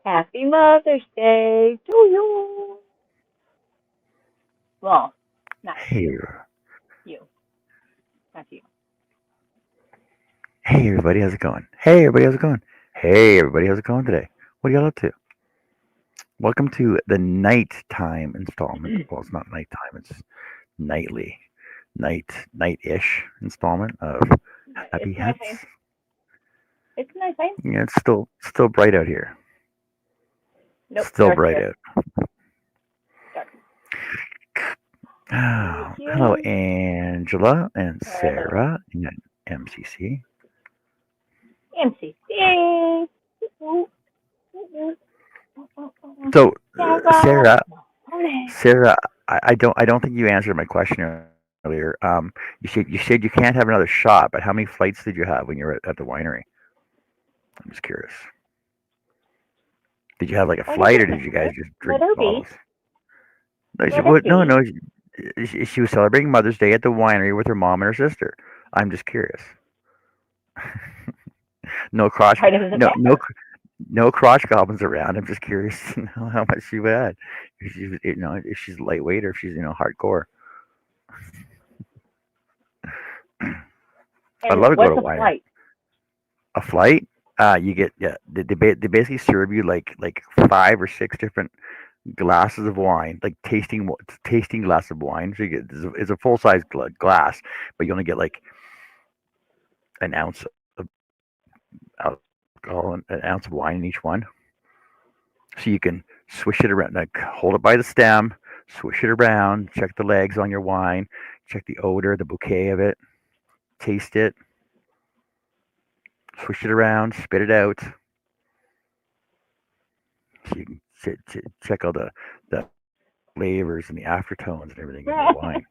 Happy Mother's Day to you. Well, not Hey, you. Not you. hey, everybody, how's it going? Hey, everybody, how's it going? Hey, everybody, how's it going today? What are y'all up to? Welcome to the nighttime installment. Well, it's not nighttime; it's nightly, night-ish installment of Happy It's nice time. Hats. It's nice time. Yeah, it's still bright out here. Nope, Still dark bright here. out. Dark. Oh, hello, Angela and Hello. Sarah and MCC. MCC. So, Sarah. Sarah, Sarah, I don't think you answered my question earlier. You said you can't have another shot, but how many flights did you have when you were at the winery? I'm just curious. Did you have like a What does flight, or it did you guys matter? just Let drink her be. bottles? No, Let her be. no. She was celebrating Mother's Day at the winery with her mom and her sister. I'm just curious. No crotch, Why does it no no matter? no crotch goblins around. I'm just curious to know how much she had. If she's if she's lightweight or if she's hardcore. I'd And love to go to what's a a winery. flight? A flight, you get yeah. They basically serve you like 5 or 6 different glasses of wine, like tasting glass of wine. So you get it's a full size glass, but you only get like an ounce of alcohol, and an ounce of wine in each one. So you can swish it around, like hold it by the stem, swish it around, check the legs on your wine, check the odor, the bouquet of it, taste it, swish it around, spit it out. So you can check all the flavors and the aftertones and everything in your wine.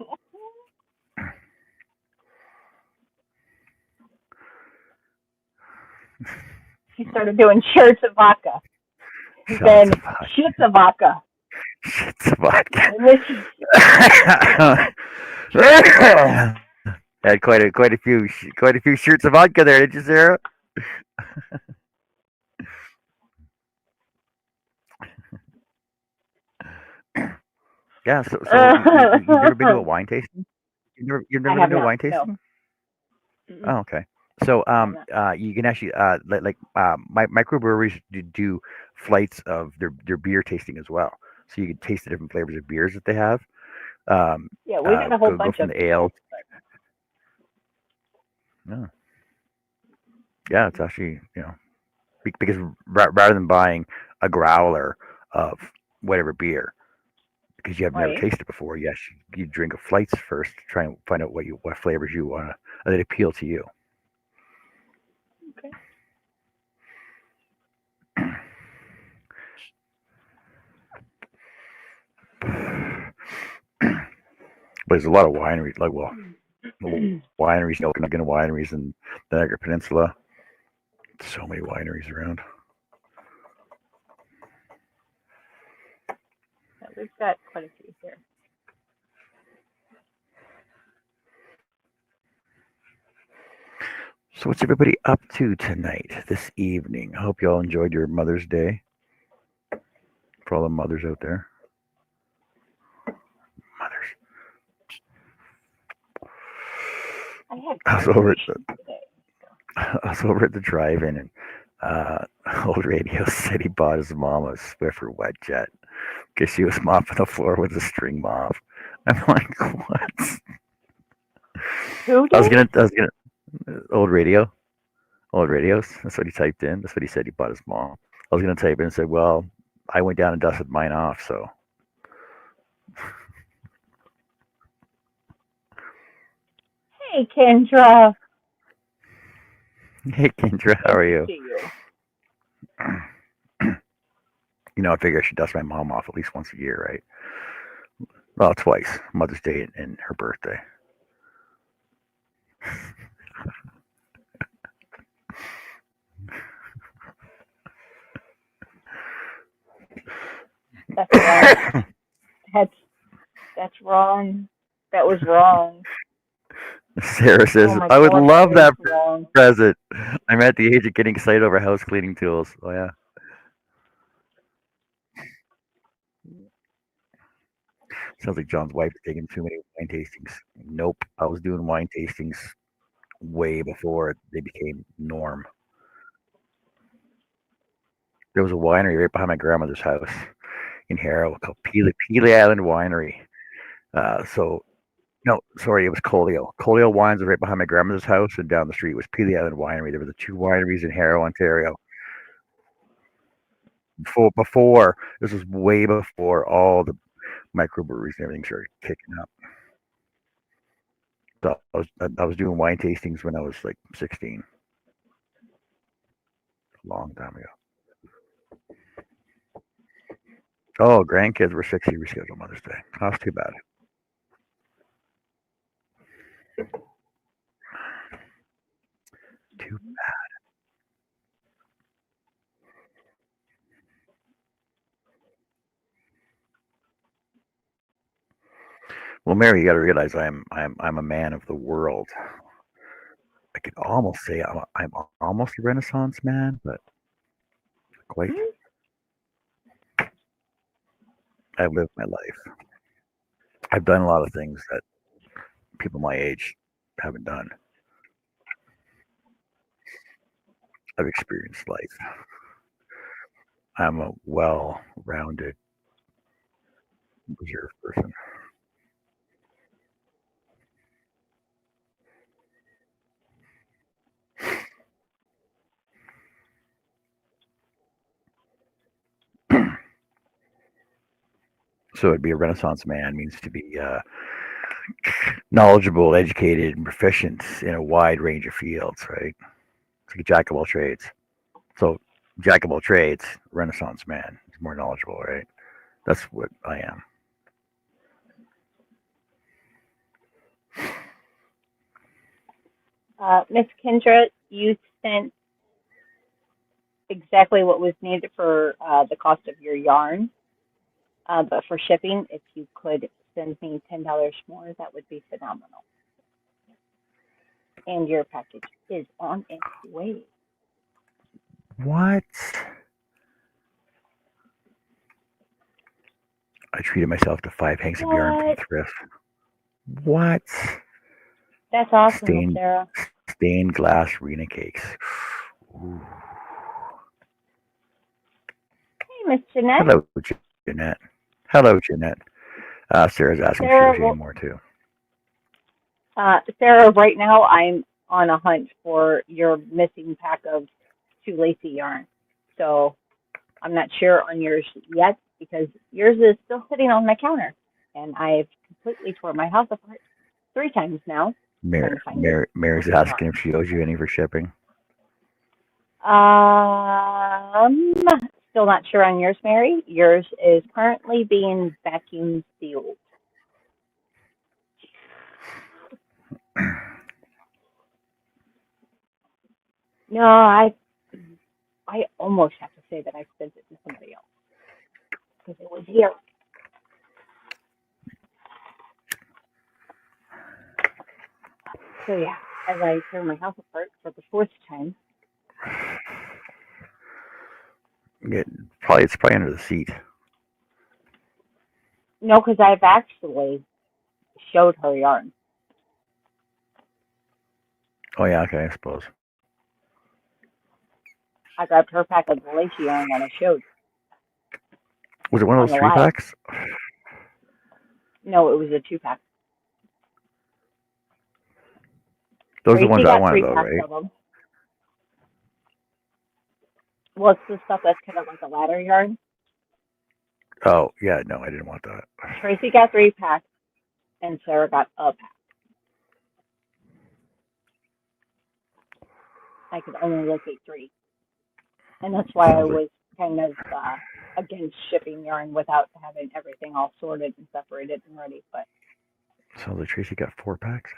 She started doing shirts of vodka. Shots Then of vodka. shits of vodka. Shits of vodka. And then she, Had quite a few shirts of vodka there, did you, Sarah? Yeah. So you've never been to a wine tasting? You've never I have been to a not. wine No. tasting? Mm-mm, Oh, okay. So I have not. you can actually microbreweries do flights of their beer tasting as well. So you can taste the different flavors of beers that they have. Yeah, we've had a whole Go bunch from of the ale. but Oh, yeah, it's actually because rather than buying a growler of whatever beer because you have never right. tasted it before, yes, you drink a flights first to try and find out what flavors you want to that appeal to you. Okay. But there's a lot of wineries, like wineries, open wineries in the Niagara Peninsula. So many wineries around. Yeah, we've got quite a few here. So what's everybody up to tonight, this evening? I hope you all enjoyed your Mother's Day. For all the mothers out there, mothers. I had I was over at graduation today. I was over at the drive-in, and old radio said he bought his mom a Swiffer wet jet. Because she was mopping the floor with a string mop. I'm like, what? Who I was did? gonna, old radios. That's what he typed in. That's what he said he bought his mom. I was gonna type in and say, well, I went down and dusted mine off, so. Hey, Kendra. Hey, Kendra, how Good are to you? see you. I figure I should dust my mom off at least once a year, right? Well, twice. Mother's Day and her birthday. That's wrong. That's that's wrong. That was wrong. Sarah Oh says, my I would God, that love is that wrong. present. I'm at the age of getting excited over house cleaning tools. Oh, yeah. Sounds like John's wife is taking too many wine tastings. Nope. I was doing wine tastings way before they became norm. There was a winery right behind my grandmother's house in Harrow called Peely Island Winery. So no, sorry, it was Colio. Colio Wines was right behind my grandmother's house, and down the street was Peely Island Winery. There were the two wineries in Harrow, Ontario. Before this was way before all the microbreweries and everything started kicking up. So I was doing wine tastings when I was like 16, a long time ago. Oh, grandkids were 60 rescheduled Mother's Day. That's too bad. Too. Well, Mary, you got to realize I'm a man of the world. I could almost say I'm almost a Renaissance man, but quite. Hmm? I've lived my life. I've done a lot of things that people my age haven't done. I've experienced life. I'm a well-rounded, reserved person. So, to be a Renaissance man means to be knowledgeable, educated, and proficient in a wide range of fields, right? It's like a jack of all trades. So, jack of all trades, Renaissance man is more knowledgeable, right? That's what I am. Miss Kendra, you sent exactly what was needed for the cost of your yarn. But for shipping, if you could send me $10 more, that would be phenomenal. And your package is on its way. What? I treated myself to 5 hanks of yarn from What? thrift. What? That's awesome, Miss Stained Sarah. stained glass Rena cakes. Ooh. Hey, Miss Jeanette. Hello, Jeanette. Hello, Jeanette. Sarah's asking if she Sarah, owes you any more too. Sarah, right now I'm on a hunt for your missing pack of two lacy yarn. So I'm not sure on yours yet because yours is still sitting on my counter. And I've completely torn my house apart 3 times now trying to find it. Mary's asking if she owes you any for shipping. Um, Still not sure on yours, Mary. Yours is currently being vacuum sealed. No, I almost have to say that I sent it to somebody else because it was here. So yeah, as I tear my house apart for the fourth time. It's probably under the seat. No, because I've actually showed her yarn. Oh yeah, okay, I suppose. I grabbed her pack of the lacy yarn and I showed. Was it one of on those the three live. packs? No, it was a 2-pack. Those are the Tracy ones I got wanted, 3 though, packs right? of them. Well, it's the stuff that's kind of like a ladder yarn. Oh, yeah, no, I didn't want that. Tracy got 3 packs, and Sarah got a pack. I could only locate 3, and that's why I Sounds like was kind of against shipping yarn without having everything all sorted and separated and ready. But Tracy got 4 packs.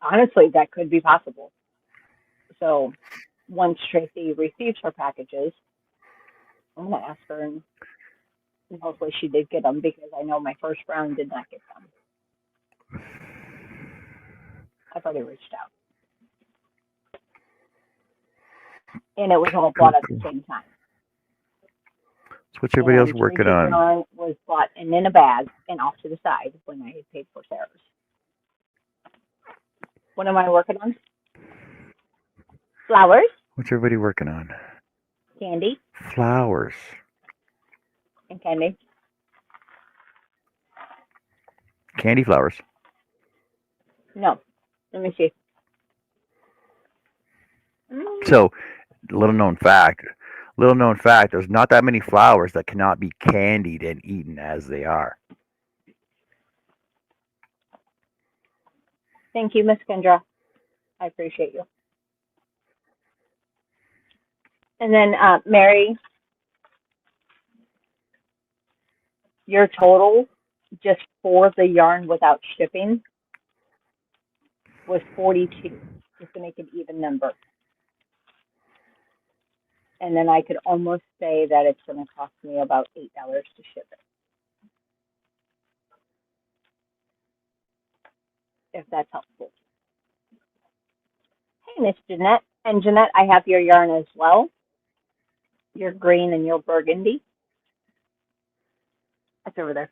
honestly, that could be possible. So once Tracy receives her packages, I'm going to ask her, and hopefully she did get them because I know my first round did not get them. I've already reached out. And it was all bought at the same time. So what's everybody else And working Tracy's on? yarn was bought and in a bag and off to the side when I had paid for Sarah's. What am I working on? Flowers, What's everybody working on? candy, Flowers. and candy. Candy flowers. No, let me see. So, little known fact, there's not that many flowers that cannot be candied and eaten as they are. Thank you, Miss Kendra. I appreciate you. And then, Mary, your total just for the yarn without shipping was 42, just to make an even number. And then I could almost say that it's going to cost me about $8 to ship it, if that's helpful. Hey, Miss Jeanette. And Jeanette, I have your yarn as well. Your green and your burgundy. That's over there.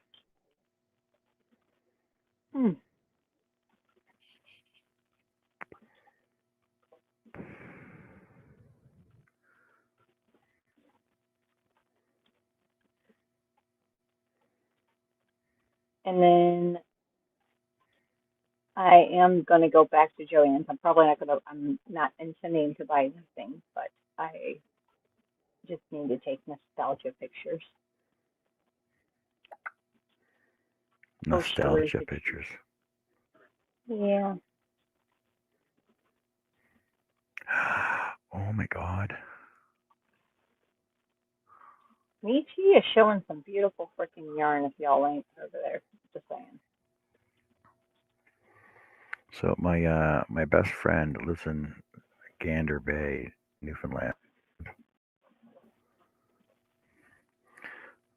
And then I am going to go back to Joann's. I'm not intending to buy anything, but I just need to take nostalgia pictures. Nostalgia pictures. Yeah. Oh my God. Michi is showing some beautiful freaking yarn if y'all ain't over there. Just saying. So my best friend lives in Gander Bay, Newfoundland.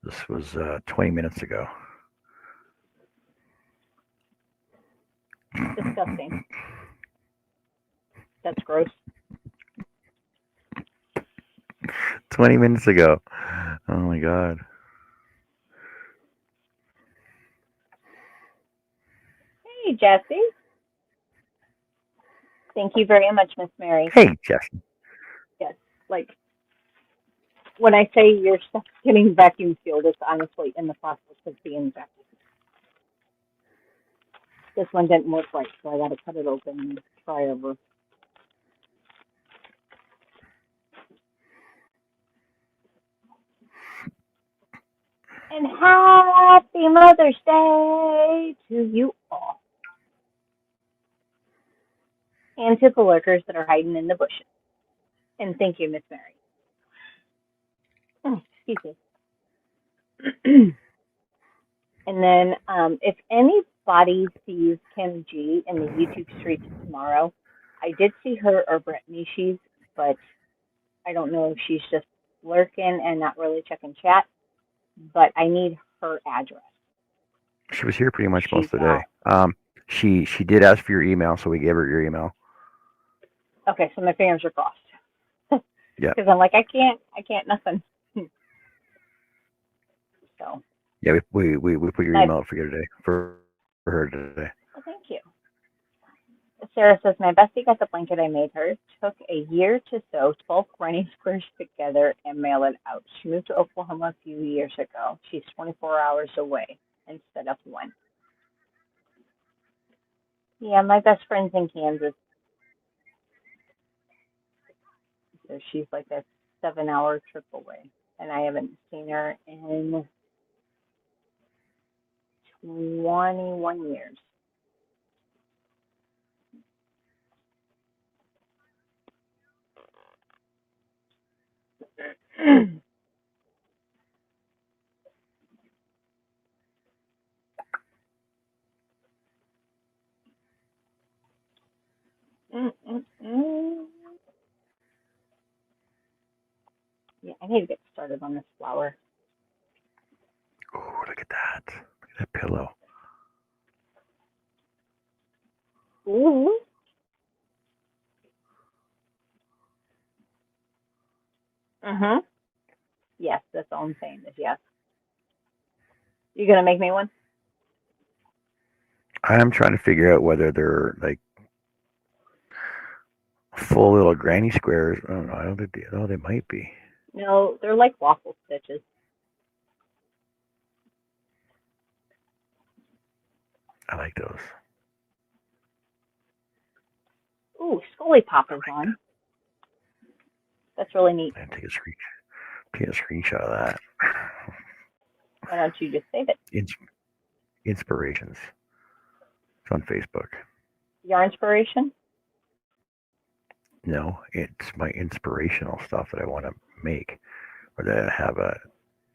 This was 20 minutes ago. Disgusting. That's gross. 20 minutes ago. Oh my God. Hey, Jesse. Thank you very much, Miss Mary. Hey, Jesse. Yes, like when I say your stuff's getting vacuum sealed, it's honestly in the process of being vacuum. This one didn't work right, so I got to cut it open and try over. And happy Mother's Day to you all. And to the lurkers that are hiding in the bushes. And thank you, Miss Mary. Oh, excuse me. And then if anybody sees Kim G in the YouTube streets tomorrow, I did see her or Brittany She's, but I don't know if she's just lurking and not really checking chat. But I need her address. She was here pretty much most of the day. She did ask for your email, so we gave her your email. Okay, so my fingers are crossed. Yeah. Because I'm like, I can't nothing. So. Yeah, we put your email up for you today, for her today. Well, thank you. Sarah says, my bestie got the blanket I made her. Took a year to sew 12 running squares together and mail it out. She moved to Oklahoma a few years ago. She's 24 hours away instead of one. Yeah, my best friend's in Kansas, so she's like a 7-hour trip away. And I haven't seen her in 21 years. Yeah, I need to get started on this flower. Oh, look at that. Look at that pillow. Ooh. Mhm. Yes, that's all I'm saying is yes. You gonna make me one? I'm trying to figure out whether they're like full little granny squares. I don't know. I don't think they might be. No, they're like waffle stitches. I like those. Ooh, Scully Pop I is like on. That's really neat. that. Take a screenshot of that. Why don't you just save it? Inspirations. It's on Facebook. Your inspiration? No, it's my inspirational stuff that I want to make, or that I have a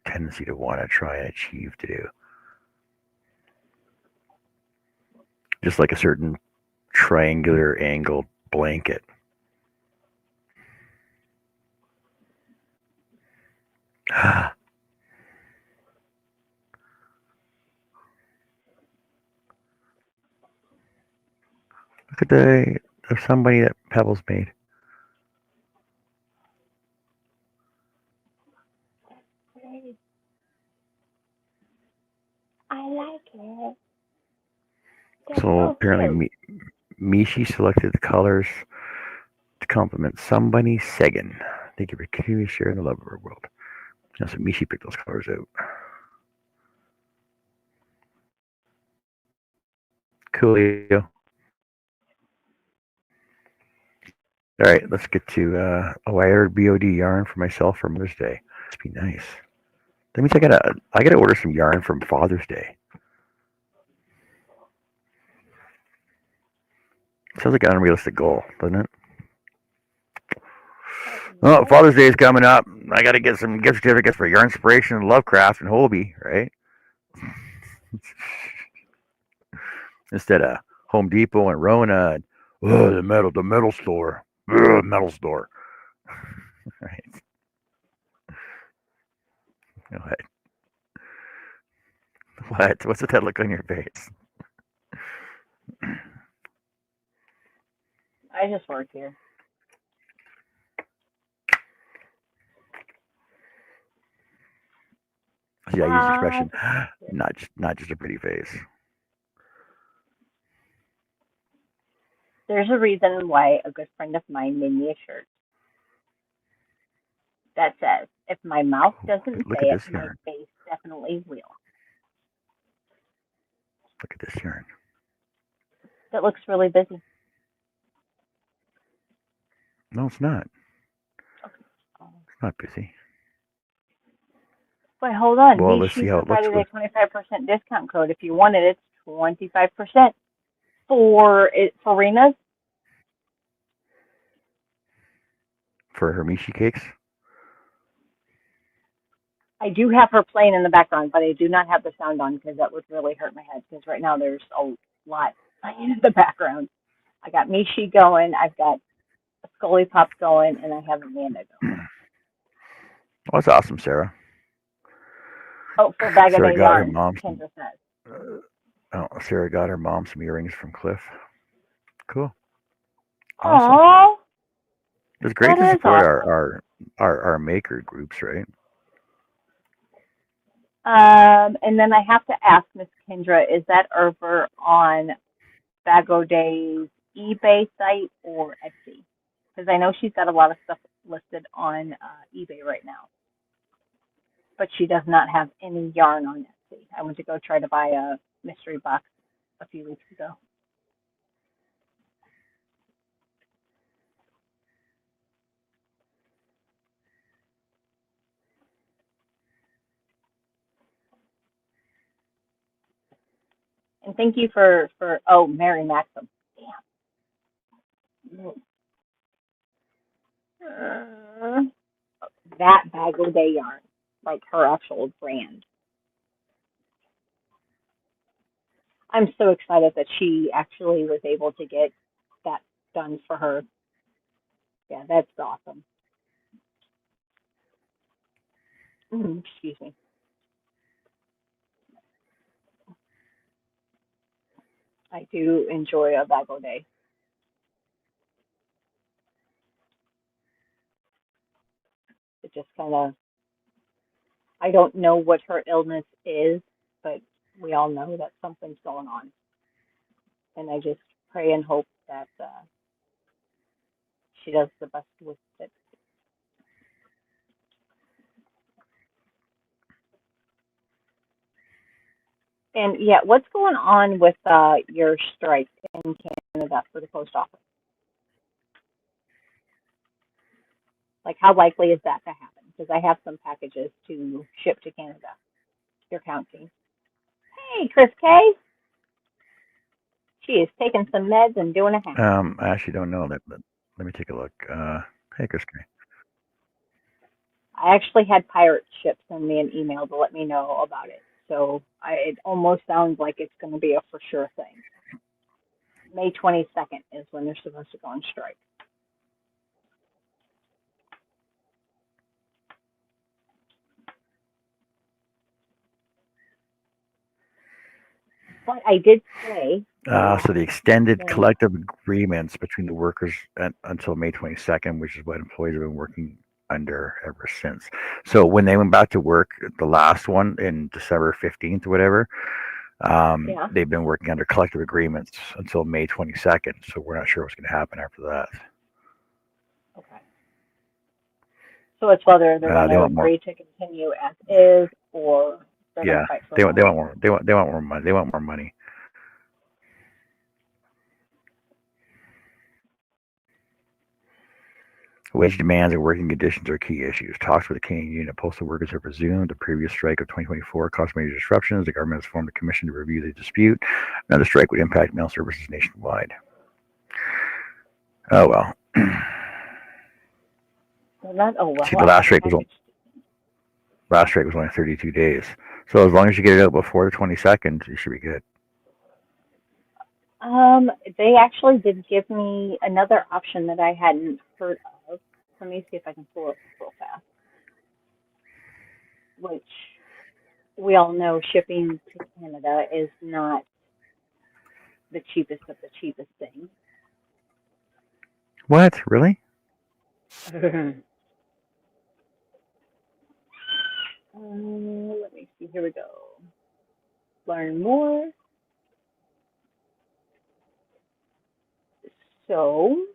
tendency to want to try and achieve to do. Just like a certain triangular angled blanket. Look at there's somebody that Pebbles made. I like it. So apparently, Mishi selected the colors to complement somebody Sagan. Thank you for continuing sharing the love of our world. Yeah, so Mishi picked those colors out. Coolio. All right, let's get to. I ordered BOD yarn for myself for Mother's Day. Must be nice. That means I gotta order some yarn from Father's Day. Sounds like an unrealistic goal, doesn't it? Oh, Father's Day is coming up. I got to get some gift certificates for Yarn Inspiration and Lovecraft and Hobie, right? Instead of Home Depot and Rona and the metal store, metal store. Right? What? What? What's with that look on your face? I just work here. See, I use the expression, not just a pretty face. There's a reason why a good friend of mine made me a shirt that says, if my mouth doesn't Look say at it, this my yarn. face definitely will. Look at this yarn. That looks really busy. No, it's not. Okay. It's not busy. Wait, hold on. Well, let's see how it looks. Provided a 25% discount code. If you want it, it's 25% for Rena's. For her Mishi cakes. I do have her playing in the background, but I do not have the sound on because that would really hurt my head. Because right now there's a lot playing in the background. I got Mishi going, I've got Scully Pop going, and I have Amanda going. Well, that's awesome, Sarah. Oh, for Bag of Sarah Day got her Yarn, mom. Kendra says. Sarah got her mom some earrings from Cliff. Cool. Awesome. Awesome. It's great to support awesome. our maker groups, right? And then I have to ask Miss Kendra, is that over on Bag of Day's eBay site or Etsy? Because I know she's got a lot of stuff listed on eBay right now, but she does not have any yarn on Etsy. I went to go try to buy a mystery box a few weeks ago. And thank you for Mary Maxim. Damn. That Bag O' Day yarn, like her actual brand. I'm so excited that she actually was able to get that done for her. Yeah, that's awesome. Excuse me. I do enjoy a Bag O' Day. It just kind of, I don't know what her illness is, but we all know that something's going on. And I just pray and hope that she does the best with it. And yeah, what's going on with your strike in Canada for the post office? Like, how likely is that to happen? Because I have some packages to ship to Canada, your county. Hey, Chris K. She is taking some meds and doing a hand. I actually don't know that, but let me take a look. Hey, Chris. I actually had Pirate Ship send me an email to let me know about it. So it almost sounds like it's going to be a for sure thing. May 22nd is when they're supposed to go on strike. But I did say. So the extended collective agreements between the workers until May 22nd, which is what employees have been working under ever since. So when they went back to work, the last one in December 15th or whatever, Yeah. they've been working under collective agreements until May 22nd. So we're not sure what's going to happen after that. Okay. So it's whether they're going to agree to continue as is, or they're going to fight for more. They want more. They want more money. They want more money. Wage demands and working conditions are key issues. Talks with the Canadian Union of Postal Workers have resumed. The previous strike of 2024 caused major disruptions. The government has formed a commission to review the dispute. Another strike would impact mail services nationwide. Oh well. See, the last strike was only 32 days. So as long as you get it out before the 22nd, you should be good. They actually did give me another option that I hadn't heard of. Let me see if I can pull it real fast. Which we all know shipping to Canada is not the cheapest of the cheapest things. What? Really? Let me see. Here we go. Learn more. So,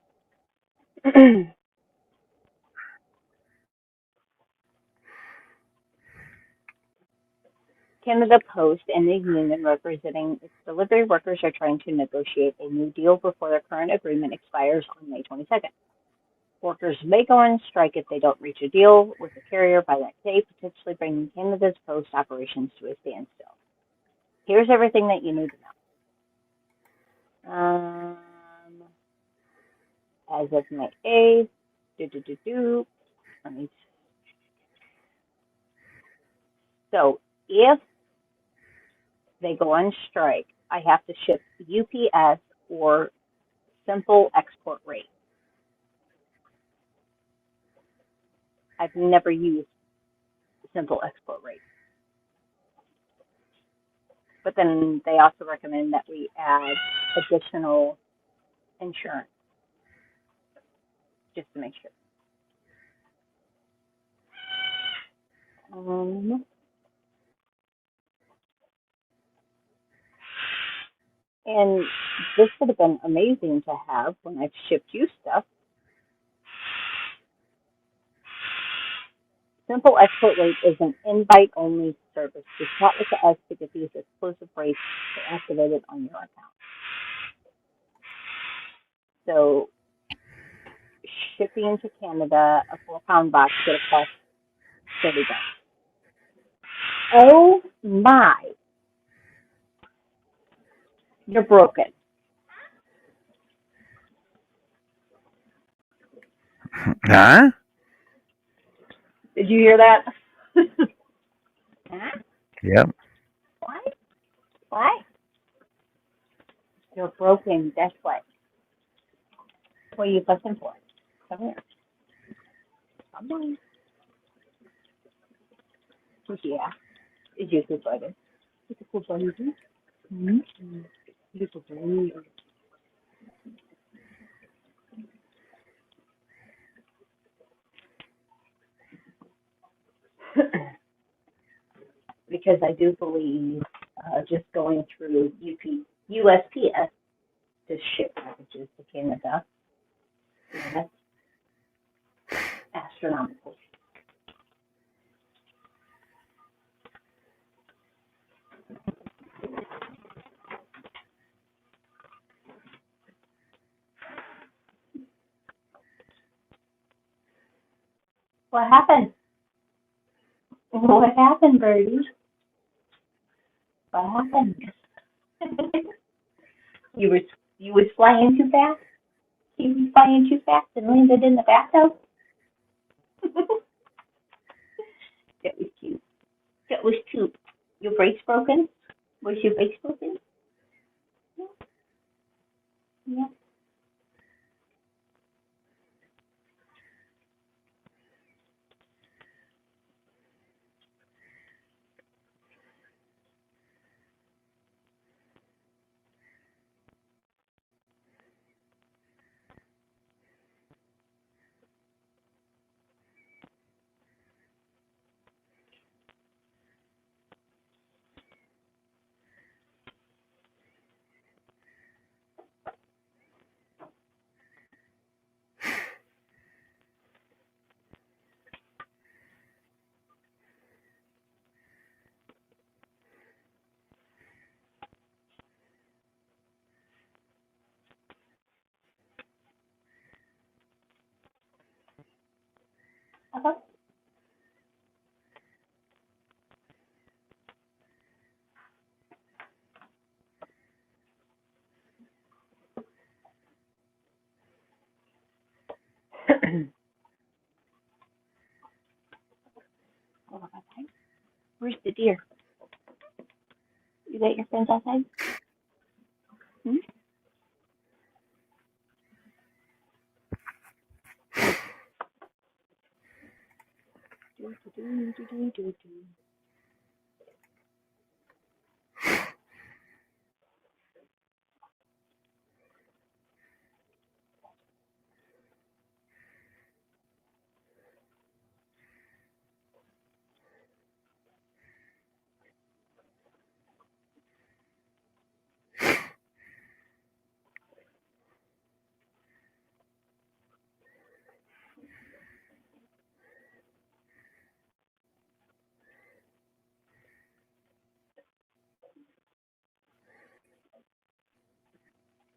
Canada Post and the union representing its delivery workers are trying to negotiate a new deal before their current agreement expires on May 22nd. Workers may go on strike if they don't reach a deal with the carrier by that date, potentially bringing Canada's post operations to a standstill. Here's everything that you need to know. As of May 8th, let me. So if they go on strike, I have to ship UPS or simple export rate. I've never used simple export rate. But then they also recommend that we add additional insurance just to make sure. And this would have been amazing to have when I've shipped you stuff. Simple Export Rate is an invite-only service. Just chat with us to get these exclusive rates activated on your account. So shipping to Canada, a 4-pound box would have cost $30. Oh my! You're broken. Huh? Did you hear that? Huh? Yep. What? What? You're broken. That's what. What are you fussing for? Come here. Come on. Yeah. Is you good brother? It's a cool brother, too. Mm-hmm. Little brother. Because I do believe just going through USPS to ship packages to Canada, that's astronomical. What happened? What happened, Birdie? What happened? you was you was flying too fast? You was flying too fast and landed in the bathtub? That was cute. That was cute. Your brakes broken? Was your brakes broken? Yeah. Uh-huh. Where's the deer? You got your friends outside? Hmm? Do, do, do, do, do, do.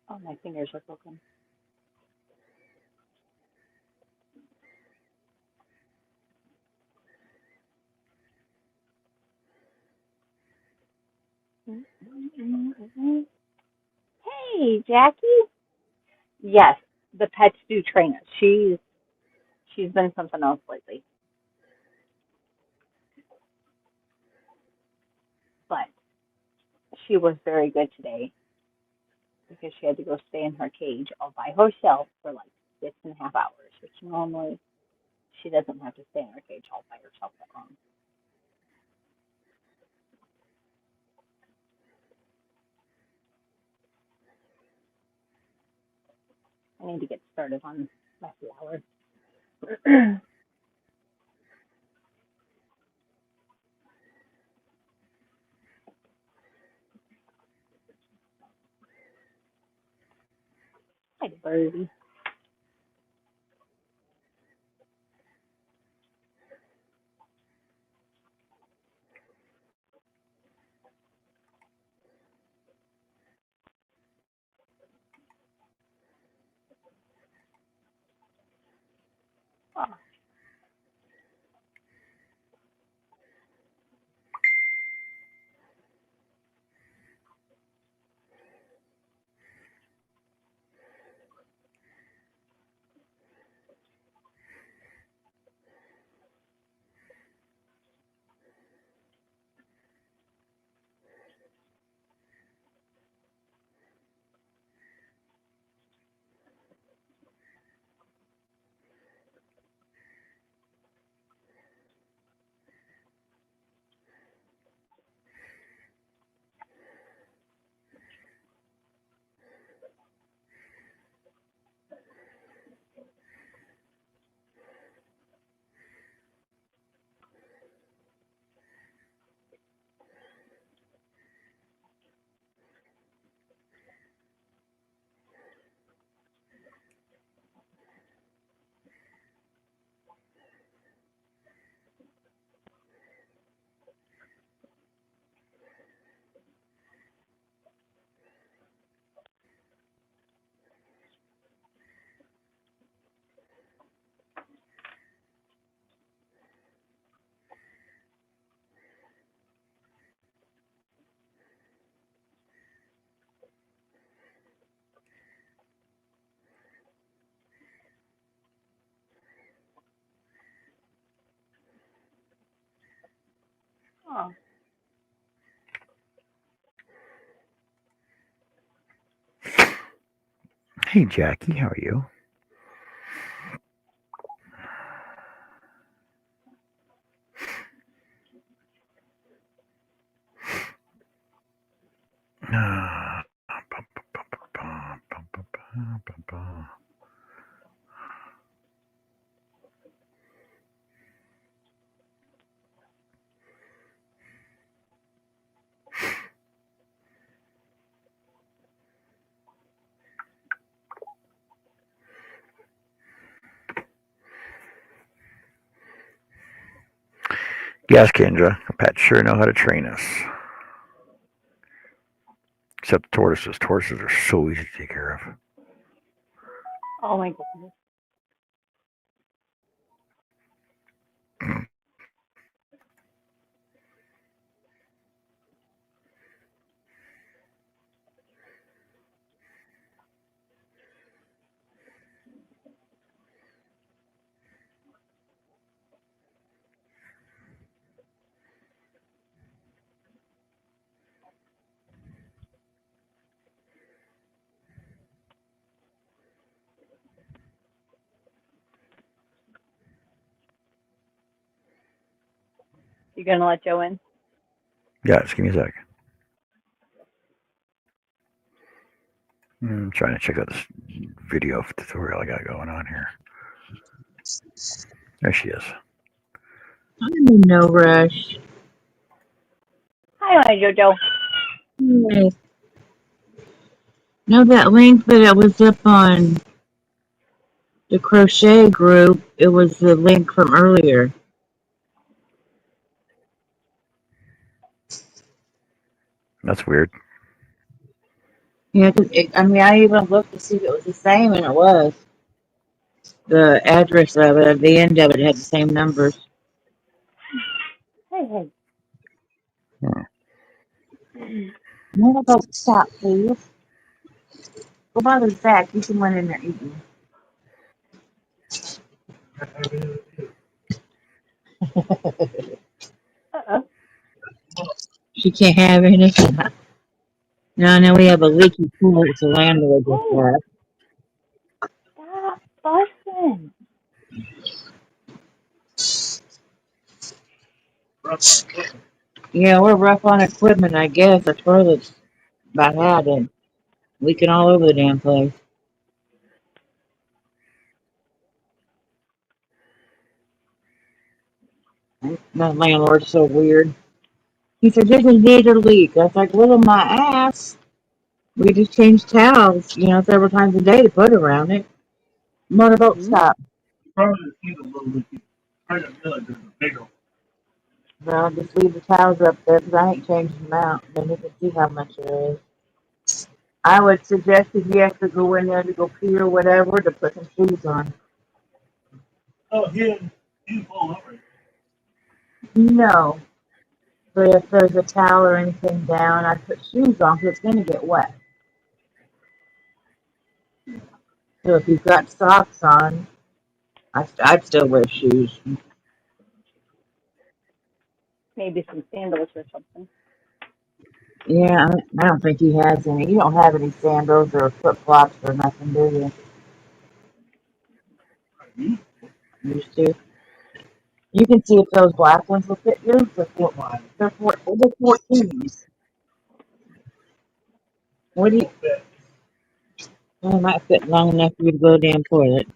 Oh, my fingers are broken. Hey, Jackie. Yes, the pets do train us. She's been something else lately, but she was very good today because she had to go stay in her cage all by herself for like 6.5 hours, which normally she doesn't have to stay in her cage all by herself that long. I need to get started on my flowers. Good birdie. Oh, oh. Hey, Jackie, how are you? Yes, Kendra, pets sure know how to train us. Except tortoises. Tortoises are so easy to take care of. Oh my goodness. You gonna let Joe in? Yeah, just give me a sec. I'm trying to check out this video tutorial I got going on here. There she is. I'm in no rush. Hi, my JoJo. Hey. No, that link that it was up on the crochet group, it was the link from earlier. That's weird. Yeah, I even looked to see if it was the same, and it was. The address of it, at the end of it, had the same numbers. Hey, hey. No, don't stop, please. Go by the back. You can run in there eating. Uh-oh. She can't have anything. No, we have a leaky pool. It's a landlord just Hey, left. stop fussing. Yeah, we're rough on equipment, I guess. The toilet's about had it. Leaking all over the damn place. My landlord's so weird. He said, "This is indeed a leak." I was like, "Little my ass." We just change towels, several times a day to put around it. Motorboat Mm-hmm. stop. Probably the feet a little leaky. I didn't realize there's a big one. Well, just leave the towels up there because I ain't changing them out. Then you can see how much there is. I would suggest if you have to go in there to go pee or whatever, to put some shoes on. Oh, he didn't fall over. No. But if there's a towel or anything down, I'd put shoes on because it's going to get wet. So if you've got socks on, I'd still wear shoes. Maybe some sandals or something. Yeah, I don't think he has any. You don't have any sandals or flip flops or nothing, do you? Used to. You can see if those black ones will fit you. They're 14s. What do you? Well, it might fit long enough for you to go down toilet.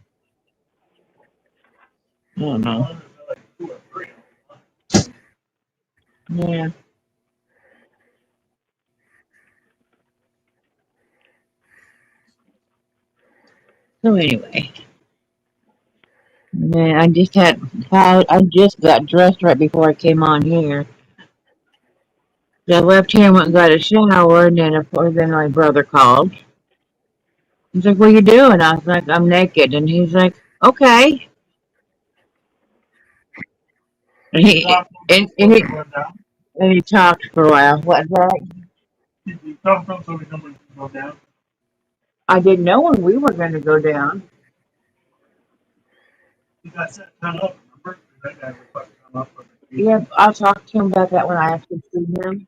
I don't know. Yeah. So anyway, man, I just got dressed right before I came on here. So I left here and went and got a shower, and then of course, then my brother called. He's like, "What you doing?" I was like, "I'm naked," and he's like, "Okay." And he talked for a while. What's that? You talk from so many numbers go down. I didn't know when we were going to go down. You got set time up, remember? That guy was fucking come up with it. Yeah, I'll talk to him about that when I actually see him.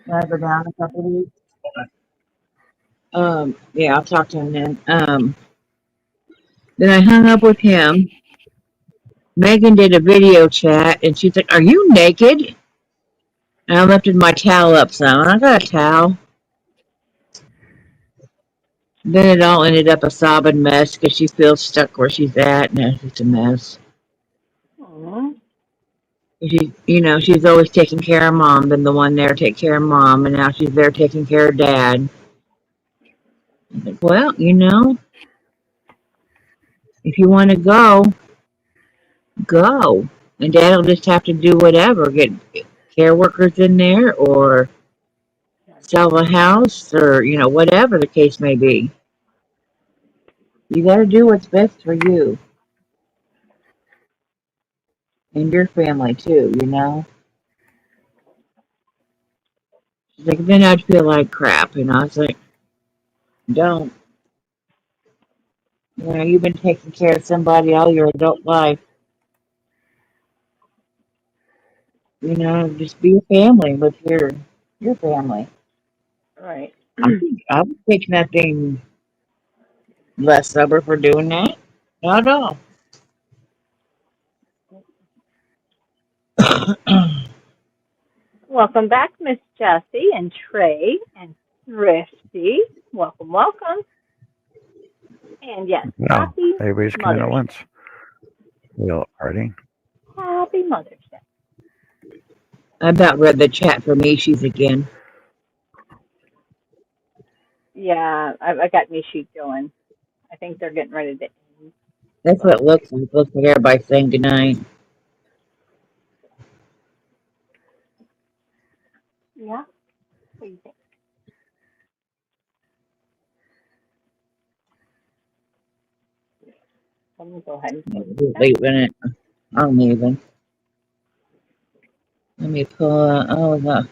When I go down a couple of weeks. Yeah, I'll talk to him then. Then I hung up with him. Megan did a video chat, and she's like, "Are you naked?" And I lifted my towel up some. I got a towel. Then it all ended up a sobbing mess because she feels stuck where she's at, and it's just a mess. Aww. She's always taking care of mom, been the one there to take care of mom, and now she's there taking care of dad. I'm like, well, if you want to go, go. And dad'll just have to do whatever, get care workers in there or sell a house or, whatever the case may be. You got to do what's best for you and your family too, She's like, then I'd feel like crap. And I was like, don't. You've been taking care of somebody all your adult life. Just be a family with your family. Right. I would take nothing less sober for doing that. Not at all. Welcome back, Miss Jessie and Trey and Thrifty. Welcome, welcome. And yes, No, happy everybody's coming at Mother's once. Day. We all partying. Happy Mother's Day. I about read the chat for Macy's again. Yeah, I got my sheet going. I think they're getting ready to end. That's what it looks like. It looks like everybody's saying goodnight. Yeah, what do you think? I'm going to go ahead and close this out. Leaving it. I'm leaving. Let me pull the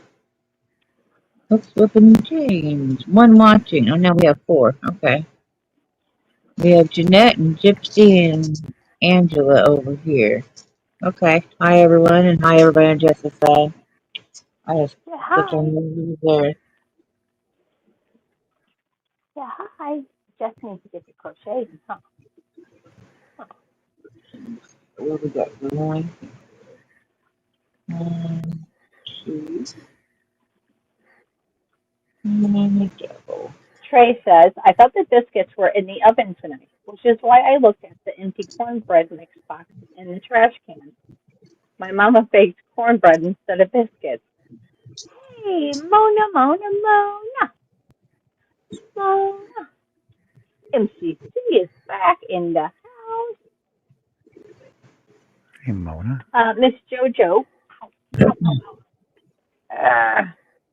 hookswipsandchains. One watching. Oh, now we have 4. Okay. We have Jeanette and Gypsy and Angela over here. Okay. Hi, everyone, and hi, everybody on Jessica's side. I just Yeah, clicked hi. on there. Yeah, hi. Jess needs to get to crocheting, huh? What we got? 1, 2, and a double. Trey says, I thought the biscuits were in the oven tonight, which is why I looked at the empty cornbread mix box in the trash can. My mama baked cornbread instead of biscuits. Hey, Mona, Mona, Mona. So, MCC is back in the house. Hey, Mona. Miss JoJo,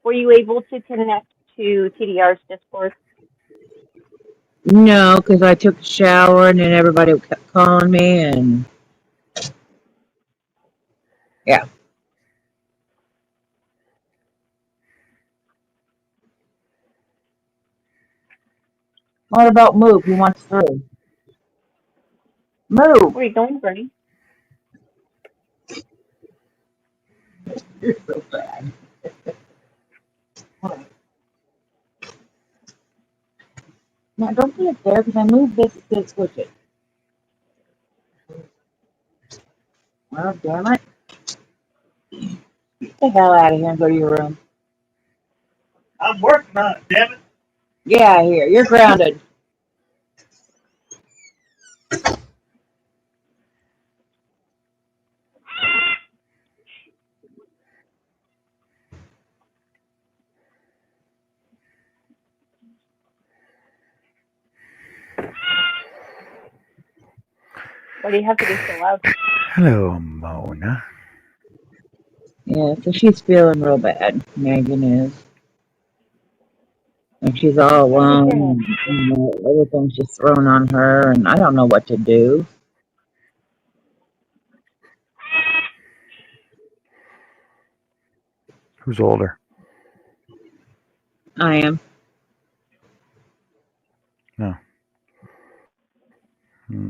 were you able to connect to TDR's Discord? No, because I took a shower and then everybody kept calling me and yeah. What about Move? He wants through. Move. Where are you going, Bernie? You're so bad. Now don't put it there because I moved this to switch it. Well, damn it. Get the hell out of here and go to your room. I'm working on it, damn it. Get out of here. You're grounded. Why do you have to be so loud? Hello, Mona. Yeah, so she's feeling real bad. Megan is. And she's all alone. You know, everything's just thrown on her, and I don't know what to do. Who's older? I am. No.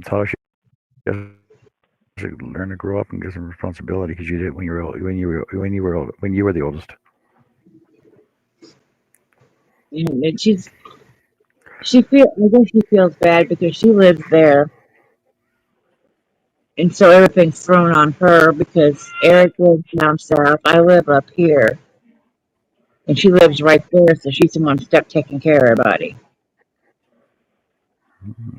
Tell her she has to learn to grow up and get some responsibility because you did it when you were the oldest. And I guess she feels bad because she lives there. And so everything's thrown on her because Eric lives down south. I live up here. And she lives right there, so she's the one stuck taking care of everybody.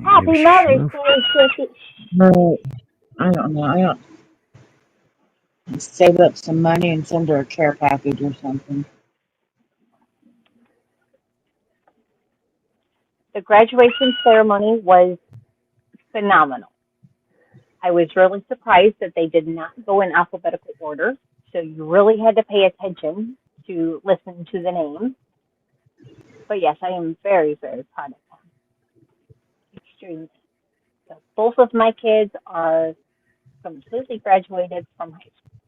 Happy Maybe she Mother's moved. Day, Sissy. But I don't know. I don't save up some money and send her a care package or something. The graduation ceremony was phenomenal. I was really surprised that they did not go in alphabetical order, so you really had to pay attention to listen to the names. But yes, I am very, very proud of them. Extremely. So both of my kids are completely graduated from high school.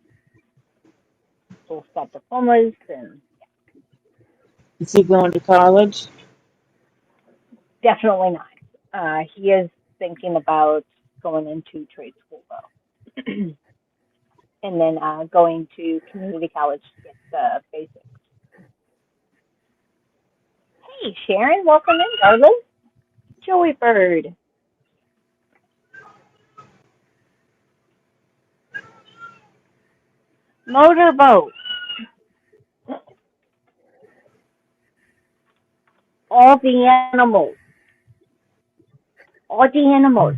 Both got diplomas, and Is he going to college? definitely not. He is thinking about going into trade school though, and then going to community college to get the basics. Hey, Sharon, welcome in, darling. Joey Bird. Motorboat. All the animals. All the animals.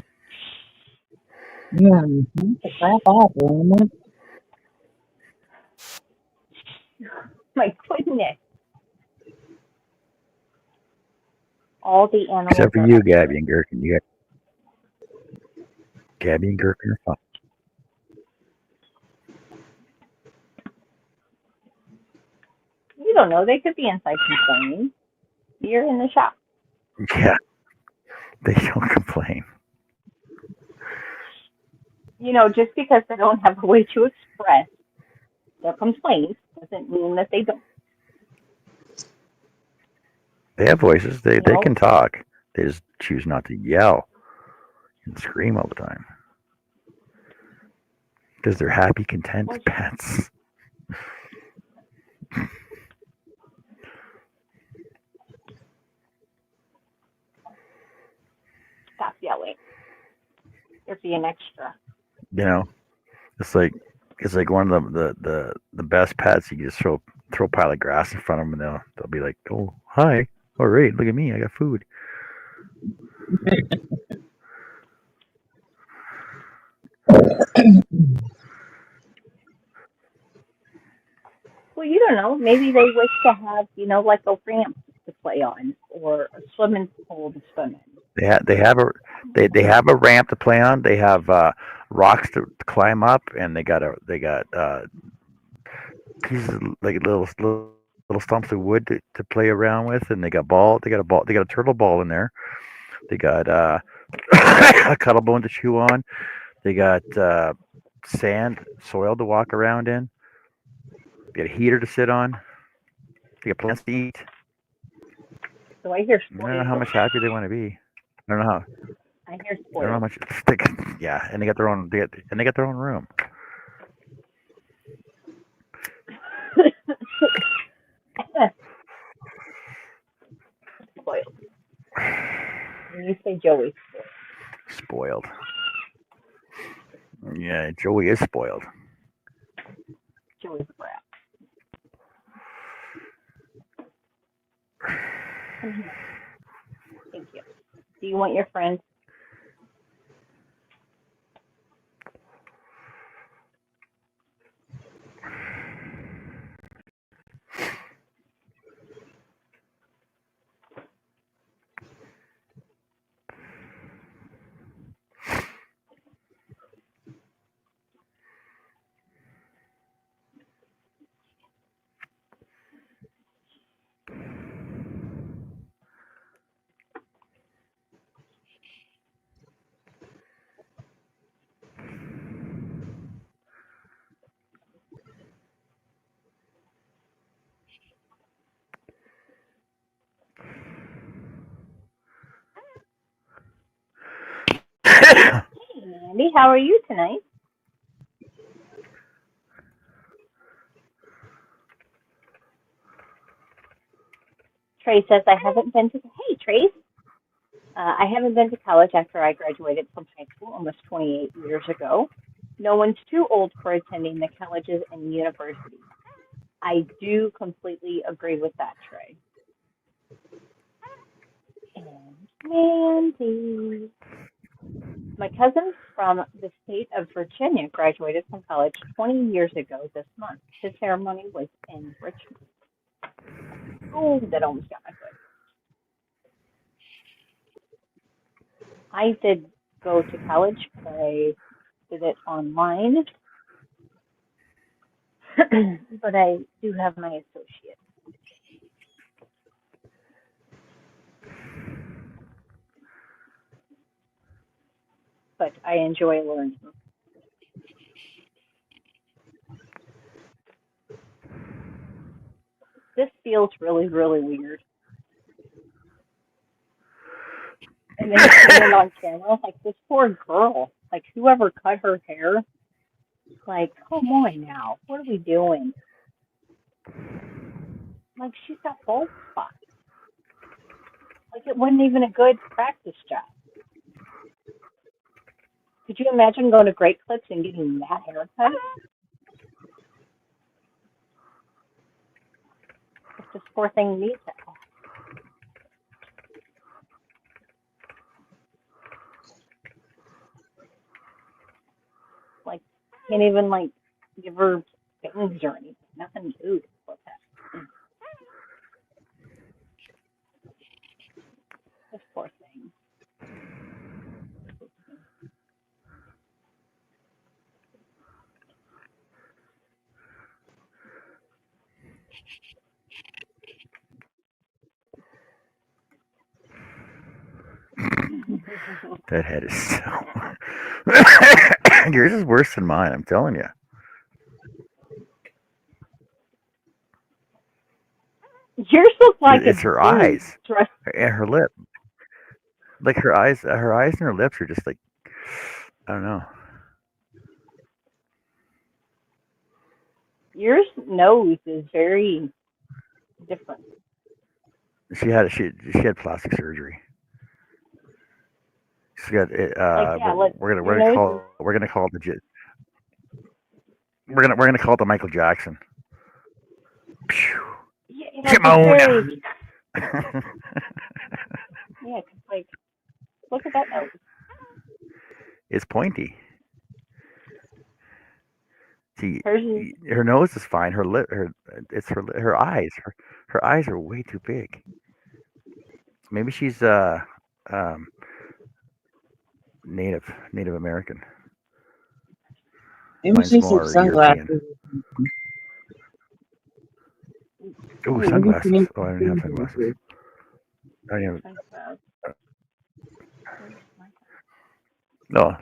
Yeah. The crap out, man. My goodness. All the animals Except for are you, up here. Gabby and Gherkin. You got Gabby and Gherkin are fine. You don't know. They could be inside complaining. You're in the shop. Yeah, they don't complain. You know, just because they don't have a way to express their complaints doesn't mean that they don't. They have voices. They You know, can talk. They just choose not to yell and scream all the time because they're happy, content pets. stop yelling. You're being extra. You know, it's like one of the best pets. You can just throw a pile of grass in front of them, and they'll be like, "Oh, hi, all right, look at me, I got food." Well, you don't know. Maybe they wish to have, like a ramp to play on or a swimming pool to swim in. They have a ramp to play on. They have rocks to climb up, and they got pieces of, like little stumps of wood to play around with, and they got a turtle ball in there. They got a cuddle bone to chew on. They got sand, soil to walk around in. They got a heater to sit on. They got plants to eat. So I hear I don't know how spoiled. much happier they want to be. I don't know how. I hear I don't know how spoiled. much. Yeah, and they got their own room. Spoiled. When you say Joey, Spoiled. Yeah, Joey is spoiled. Joey's a brat. Come here. Thank you. Do you want your friend? Hey, Andy, how are you tonight? Trey says I haven't been to. Hey, Trace. I haven't been to college after I graduated from high school almost 28 years ago. No one's too old for attending the colleges and universities. I do completely agree with that, Trey. And Mandy. My cousin from the state of Virginia graduated from college 20 years ago this month. His ceremony was in Richmond. Oh, that almost got my foot. I did go to college, but I did it online. But I do have my associate. But I enjoy learning. This feels really, really weird. And then seeing it on camera, like this poor girl, like whoever cut her hair, like, come on now, what are we doing? Like she's got bald spots. Like it wasn't even a good practice job. Could you imagine going to Great Clips and getting that haircut? If this poor thing needs it. Like can't even like give her bangs or anything. Nothing to do with that. This poor thing. That head is so. Yours is worse than mine. I'm telling you. Yours look like a It's her dude eyes dressed. and her lip. Like her eyes and her lips are just like I don't know. Yours nose is very different. She had plastic surgery. She's got it. Like yeah, like your nose is We're gonna call it we're gonna call it the Michael Jackson. Pew. yeah, like it's Kimona. very yeah. 'Cause, like look at that nose. It's pointy. See, Hers is her nose is fine. Her eyes. Her eyes are way too big. Maybe she's um, Native American. Maybe Mine's she some more European. sunglasses. Oh, Maybe she sunglasses. needs Oh, I some don't have sunglasses. sunglasses. I don't have. Where's my- No,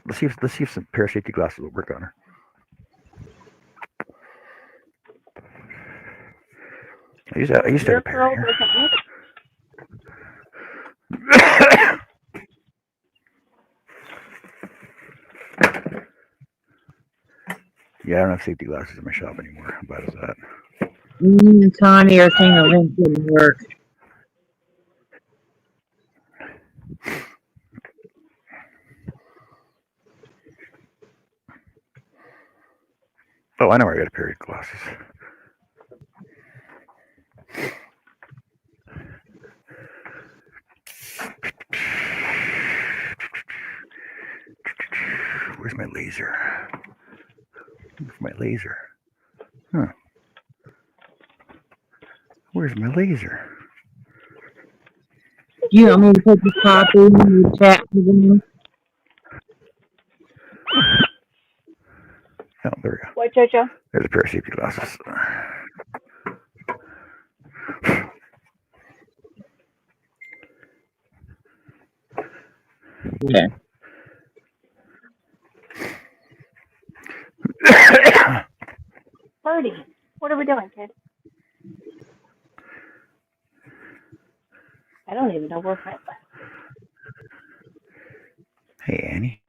let's see if some pair of safety glasses will work on her. I used to have Your a pair girl in doesn't look. here. Yeah, I don't have safety glasses in my shop anymore. How bad is that? Me and Connie are saying the link didn't work. Oh, I know where I got a pair of glasses. Where's my laser? Where's my laser? Huh. Where's my laser? You want me to put the copy in the chat for them? Oh, there we go. What, Jojo? There's a pair of safety glasses. Yeah. Birdie. What are we doing, kid? I don't even know where my left. Hey, Annie.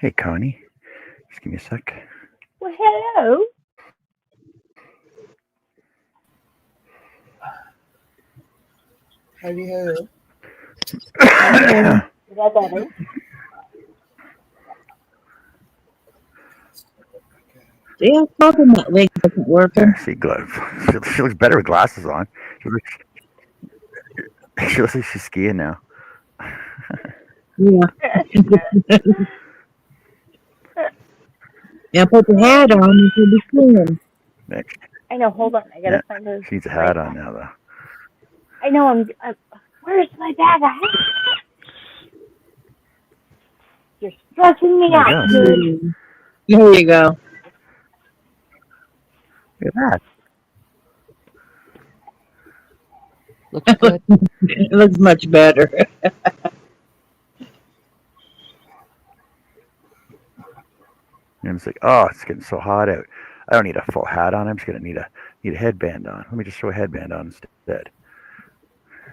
Hey, Connie. Just give me a sec. Well, hello. Howdy ho. Is that better? See, I told them that wig wasn't working. Yeah, see, she looks better with glasses on. She looks like she's skiing now. Yeah. Now put the hat on and she'll be skiing. I know. Hold on. I gotta Yeah, find her. she needs a hat on now, though. I know. I'm. Where's my bag of hats? You're stressing me Oh my out, gosh. dude. There you go. Look at that. Looks good. It looks much better. And it's like, oh, it's getting so hot out. I don't need a full hat on. I'm just gonna need a headband on. Let me just throw a headband on instead.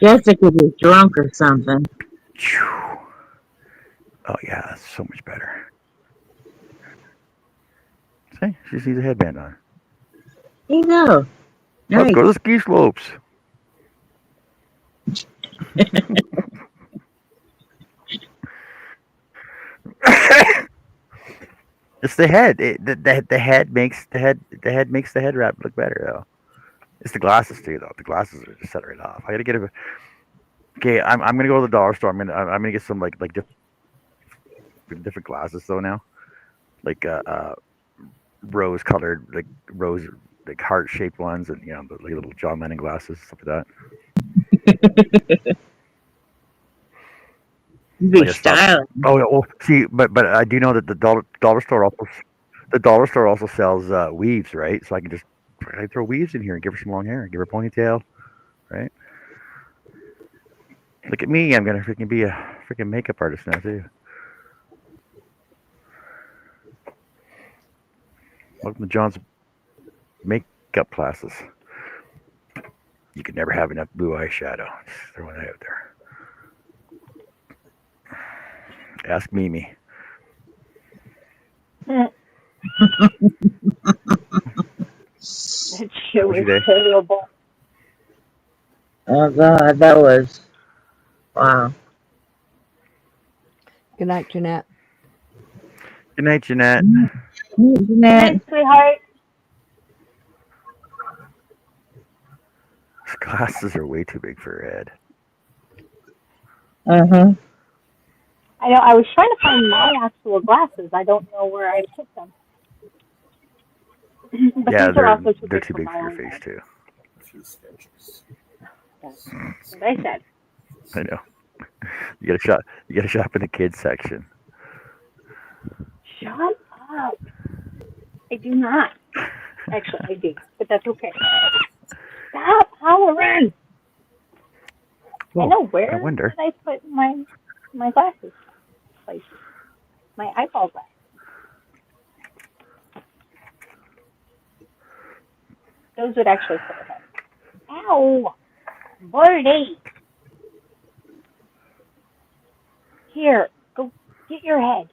Jessica was drunk or something. Oh yeah, that's so much better. See, she just needs a headband on. There you go. Let's Nice. go to the ski slopes. It's the head. The head makes the head wrap look better though. It's the glasses too though. The glasses are just set right off. I gotta get a. Okay, I'm gonna go to the dollar store. I'm gonna get some like different glasses though now, like rose colored like heart shaped ones, and the like, little John Lennon glasses, stuff like that. Be Like styling. Oh, well, see, but I do know that the dollar store also sells weaves, right? So I can just throw weaves in here and give her some long hair, give her a ponytail, right? Look at me, I'm gonna freaking be a freaking makeup artist now too. Welcome to John's makeup classes. You can never have enough blue eyeshadow. Just throwing that out there. Ask Mimi. That shit How was was your day? terrible. Oh God, that was wow. Good night, Jeanette. Good night, Jeanette. Hey, Jeanette. Hey, sweetheart. These glasses are way too big for her head. I know. I was trying to find my actual glasses. I don't know where I put them. But Yeah, these are also too they're big too for big my for your own face head. too. two sketches. That's what I said. I know. You gotta shop. You gotta shop in the kids section. Shut up. I do not. Actually, I do, but that's okay. Stop hollering. I Oh, know I where wonder. did I put my glasses places. My eyeball glasses. Those would actually fit her head. Ow! Birdie! Here, go get your head.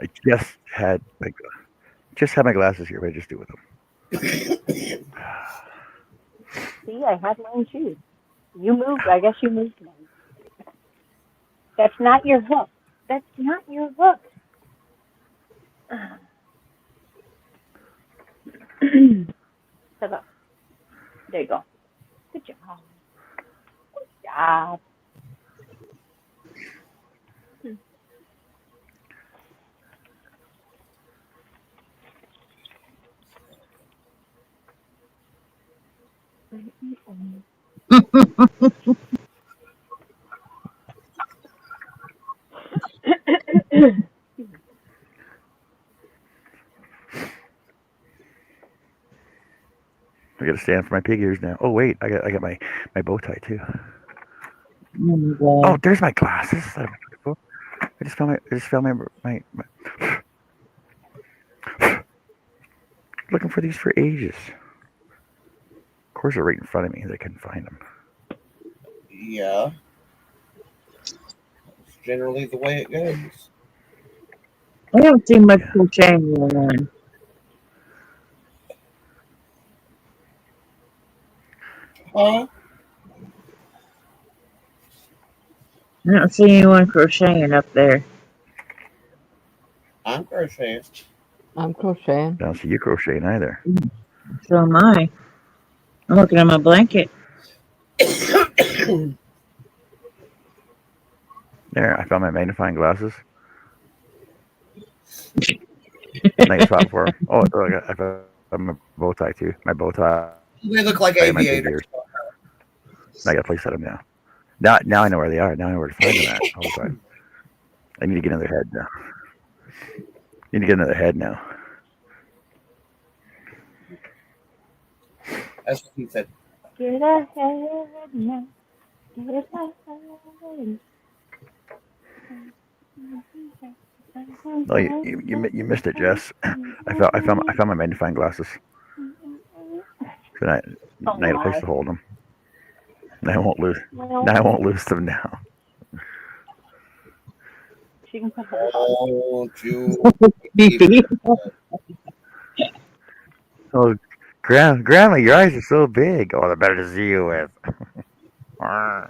I just had my glasses here. What did I just do with them? See, I had mine too. You moved. I guess you moved mine. That's not your hook. That's not your hook. Shut up. There you go. Good job. Good job. I gotta stand for my pig ears now. Oh wait, I got my bow tie too. Oh my Oh, God. there's my glasses. I just found my looking for these for ages. Of course, they're right in front of me. I couldn't find them. Yeah, it's generally the way it goes. I don't see much Yeah. crocheting going on. Huh? I don't see anyone crocheting up there. I'm crocheting. I'm crocheting. I don't see you crocheting either. So am I. I'm looking at my blanket. There, I found my magnifying glasses. And I can swap for them. Oh, I found my bow tie too. My bow tie, They my look pig like ears. aviators. I got a place set them now. Now I know where they are. Now I know where to find them at all the time. I need to get another head now. Need to get another head now. That's what he said. Get ahead now. Get ahead. Oh, you missed it, Jess. I found my magnifying glasses. So Oh now I got a place my. to hold them. Now I won't lose. Well, Now I won't lose them now. she can put hers on. Don't you even. Oh, Grandma, your eyes are so big. Oh, they're better to see you with. Uh,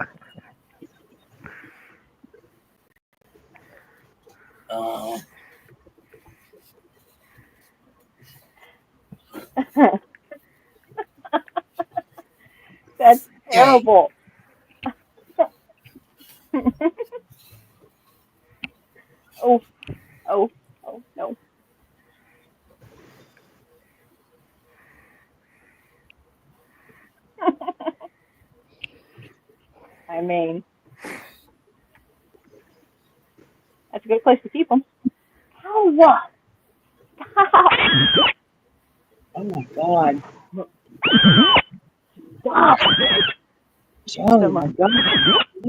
That's yay. terrible. Oh, oh, oh, no. I mean, that's a good place to keep them. How what? Stop. Oh my God. Stop. Oh Come my on. God. Look.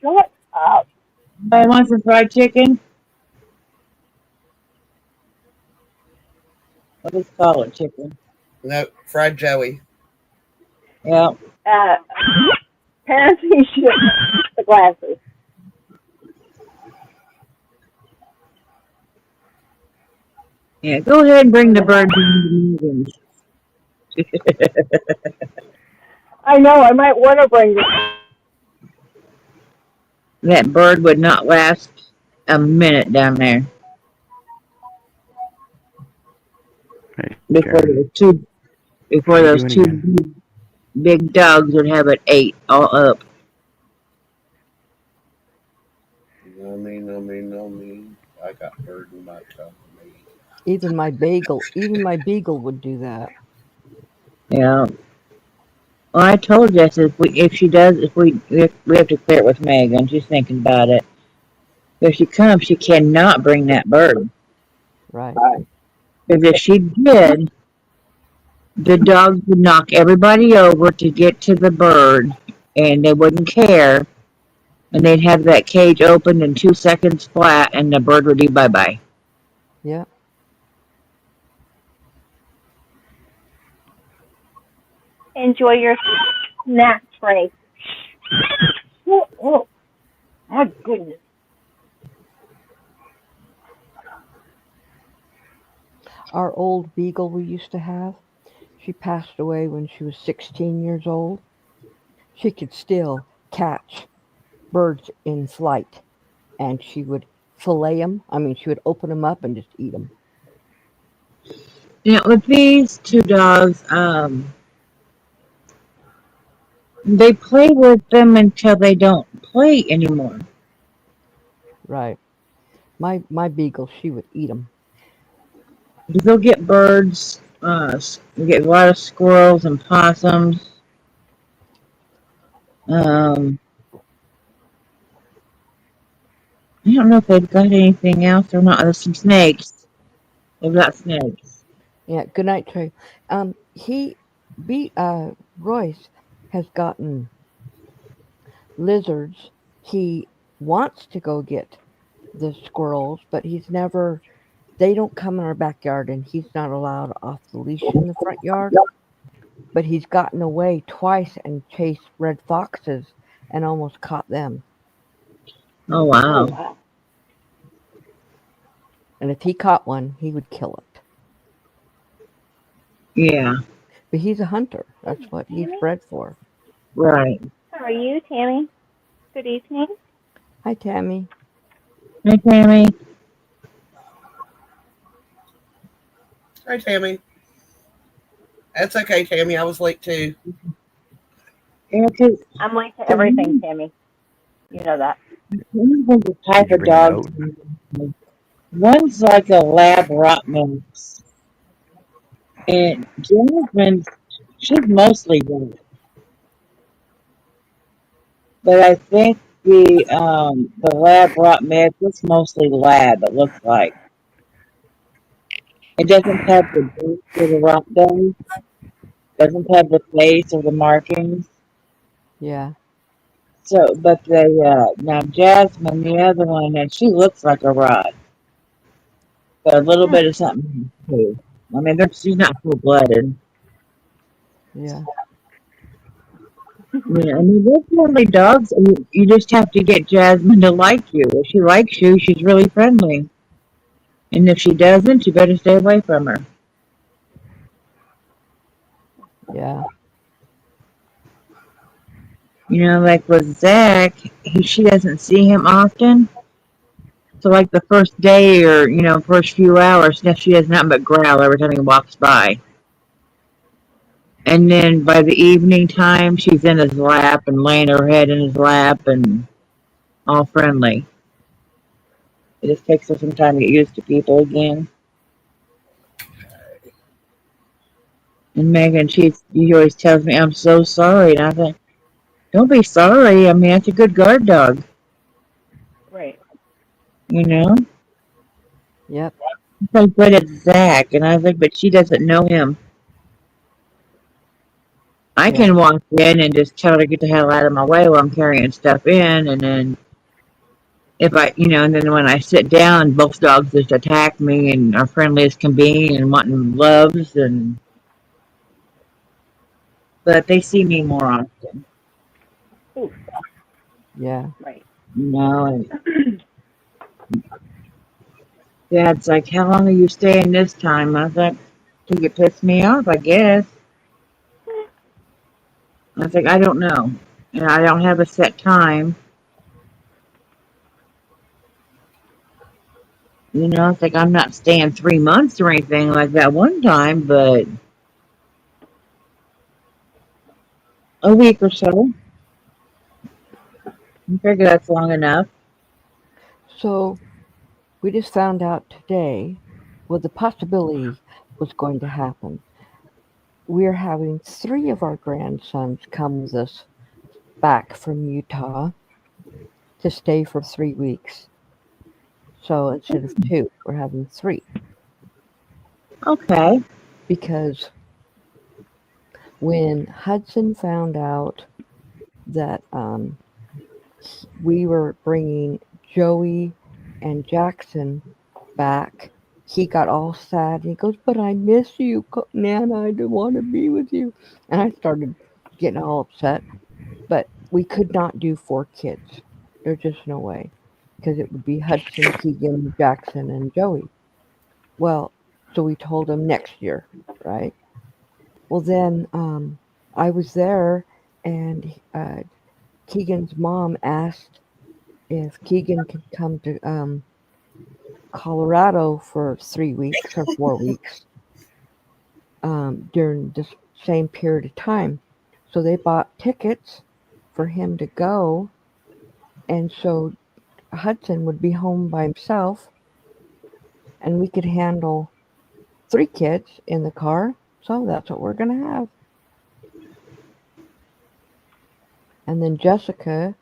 Shut up. Anybody want some fried chicken? What is call it, chicken? No, fried Joey. Yeah. Uh, parents, you should the glasses. Yeah, go ahead and bring Or the the bird hat. down to the I know, I might want to bring this. That bird would not last a minute down there Hey, before Sharon, those two what before are you those doing two again? big dogs would have it ate all up. No me, no me, no me. I got burdened by company. Even my beagle would do that. Yeah. Well, I told Jess if she does, we have to clear it with Megan. She's thinking about it. If she comes, she cannot bring that bird. Right. Because if she did, the dogs would knock everybody over to get to the bird, and they wouldn't care. And they'd have that cage opened in 2 seconds flat, and the bird would be bye bye. Yeah. Enjoy your snack tray. Oh, my goodness. Our old beagle we used to have, she passed away when she was 16 years old. She could still catch birds in flight, and she would fillet them. I mean, she would open them up and just eat them. Now, with these two dogs, they play with them until they don't play anymore. Right. My beagle, she would eat them. They'll get birds, we get a lot of squirrels and possums. I don't know if they've got anything else or not. There's some snakes. They've got snakes. Yeah. Good night, Trey. He, Royce has gotten lizards. He wants to go get the squirrels, but he's never. They don't come in our backyard, and he's not allowed off the leash in the front yard. But he's gotten away twice and chased red foxes and almost caught them. Oh, wow. And if he caught one, he would kill it. Yeah, But he's a hunter. That's what he's bred for. right. How are you, Tammy? Good evening. Hi, Tammy. Hey, Tammy. Hi, Tammy. That's okay, Tammy. I was late too. Yeah, 'cause I'm late to everything, Tammy. You know that. one's the type Did you of bring a dog. note? One's like a lab rot mix. And Jasmine, she's mostly good. But I think the lab rot mix is mostly lab, it looks like. It doesn't have the boots or the rot does. Doesn't have the face or the markings. Yeah. So, but now Jasmine, the other one, and she looks like a rot, but a little bit of something too. I mean, she's not full blooded. Yeah. Yeah, I mean, they're friendly dogs. And you just have to get Jasmine to like you. If she likes you, she's really friendly. And if she doesn't, you better stay away from her. Yeah. You know, like with Zach, she doesn't see him often. So, like the first day or, first few hours, she does nothing but growl every time he walks by. And then by the evening time, she's in his lap and laying her head in his lap and all friendly. It just takes her some time to get used to people again. And Megan, she always tells me, I'm so sorry. And I think, don't be sorry. I mean, that's a good guard dog, Right. you know? Yep. It's so good at Zach. And I was like, but she doesn't know him. I Yeah. can walk in and just tell her to get the hell out of my way while I'm carrying stuff in. And then and then when I sit down, both dogs just attack me and are friendly as can be and wanting loves. But they see me more often, Ooh, Yeah. right. And Dad's like, how long are you staying this time? I was like, till you piss me off, I guess. I was like, I don't know. And I don't have a set time. It's like I'm not staying 3 months or anything like that one time, but a week or so. I figure that's long enough. So we just found out today well, the possibility was going to happen. We're having 3 of our grandsons come with us back from Utah to stay for 3 weeks. So instead of 2, we're having 3 Okay. because when Hudson found out that we were bringing Joey and Jackson back, he got all sad. He goes, "But I miss you, Nana. I don't want to be with you." And I started getting all upset. But we could not do 4 kids. There's just no way. Because it would be Hudson, Keegan, Jackson, and Joey. Well, so we told him next year, right? Well, then I was there, and Keegan's mom asked if Keegan could come to Colorado for 3 weeks or 4 weeks during this same period of time. So they bought tickets for him to go, and so Hudson would be home by himself, and we could handle 3 kids in the car. So that's what we're going to have. And then Jessica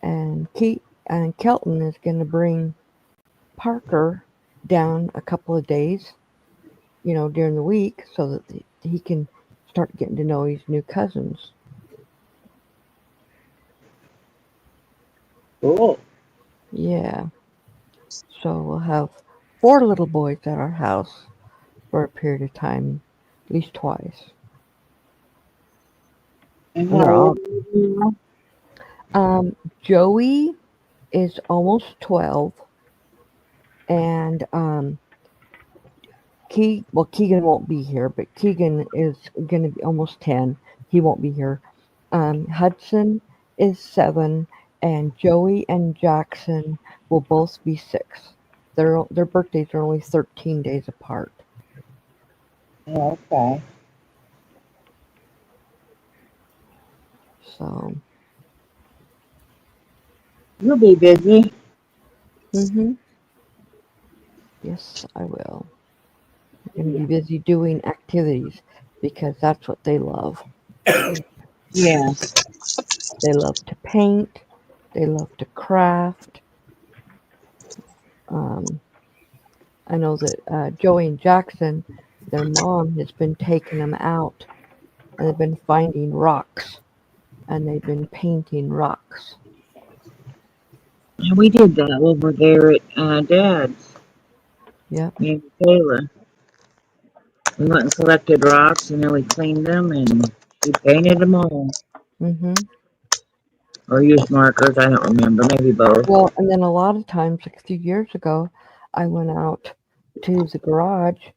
and Kelton is going to bring Parker down a couple of days, during the week so that he can start getting to know his new cousins. Cool. Yeah. So we'll have 4 little boys at our house for a period of time, at least twice. And They're how all, old are you now? Joey is almost 12, and Keegan won't be here, but Keegan is going to be almost 10. He won't be here. Hudson is 7, and Joey and Jackson will both be 6. Their birthdays are only 13 days apart. Oh, okay. So, You'll be busy. yes, I will. I'm going to be busy doing activities because that's what they love. Yeah. They love to paint. They love to craft. I know that Joey and Jackson, their mom has been taking them out, and they've been finding rocks, and they've been painting rocks. And we did that over there at Dad's. Yep. Me and Kayla. We went and collected rocks, and then we cleaned them, and we painted them all. Or used markers, I don't remember, maybe both. Well, and then a lot of times, like a few years ago, I went out to the garage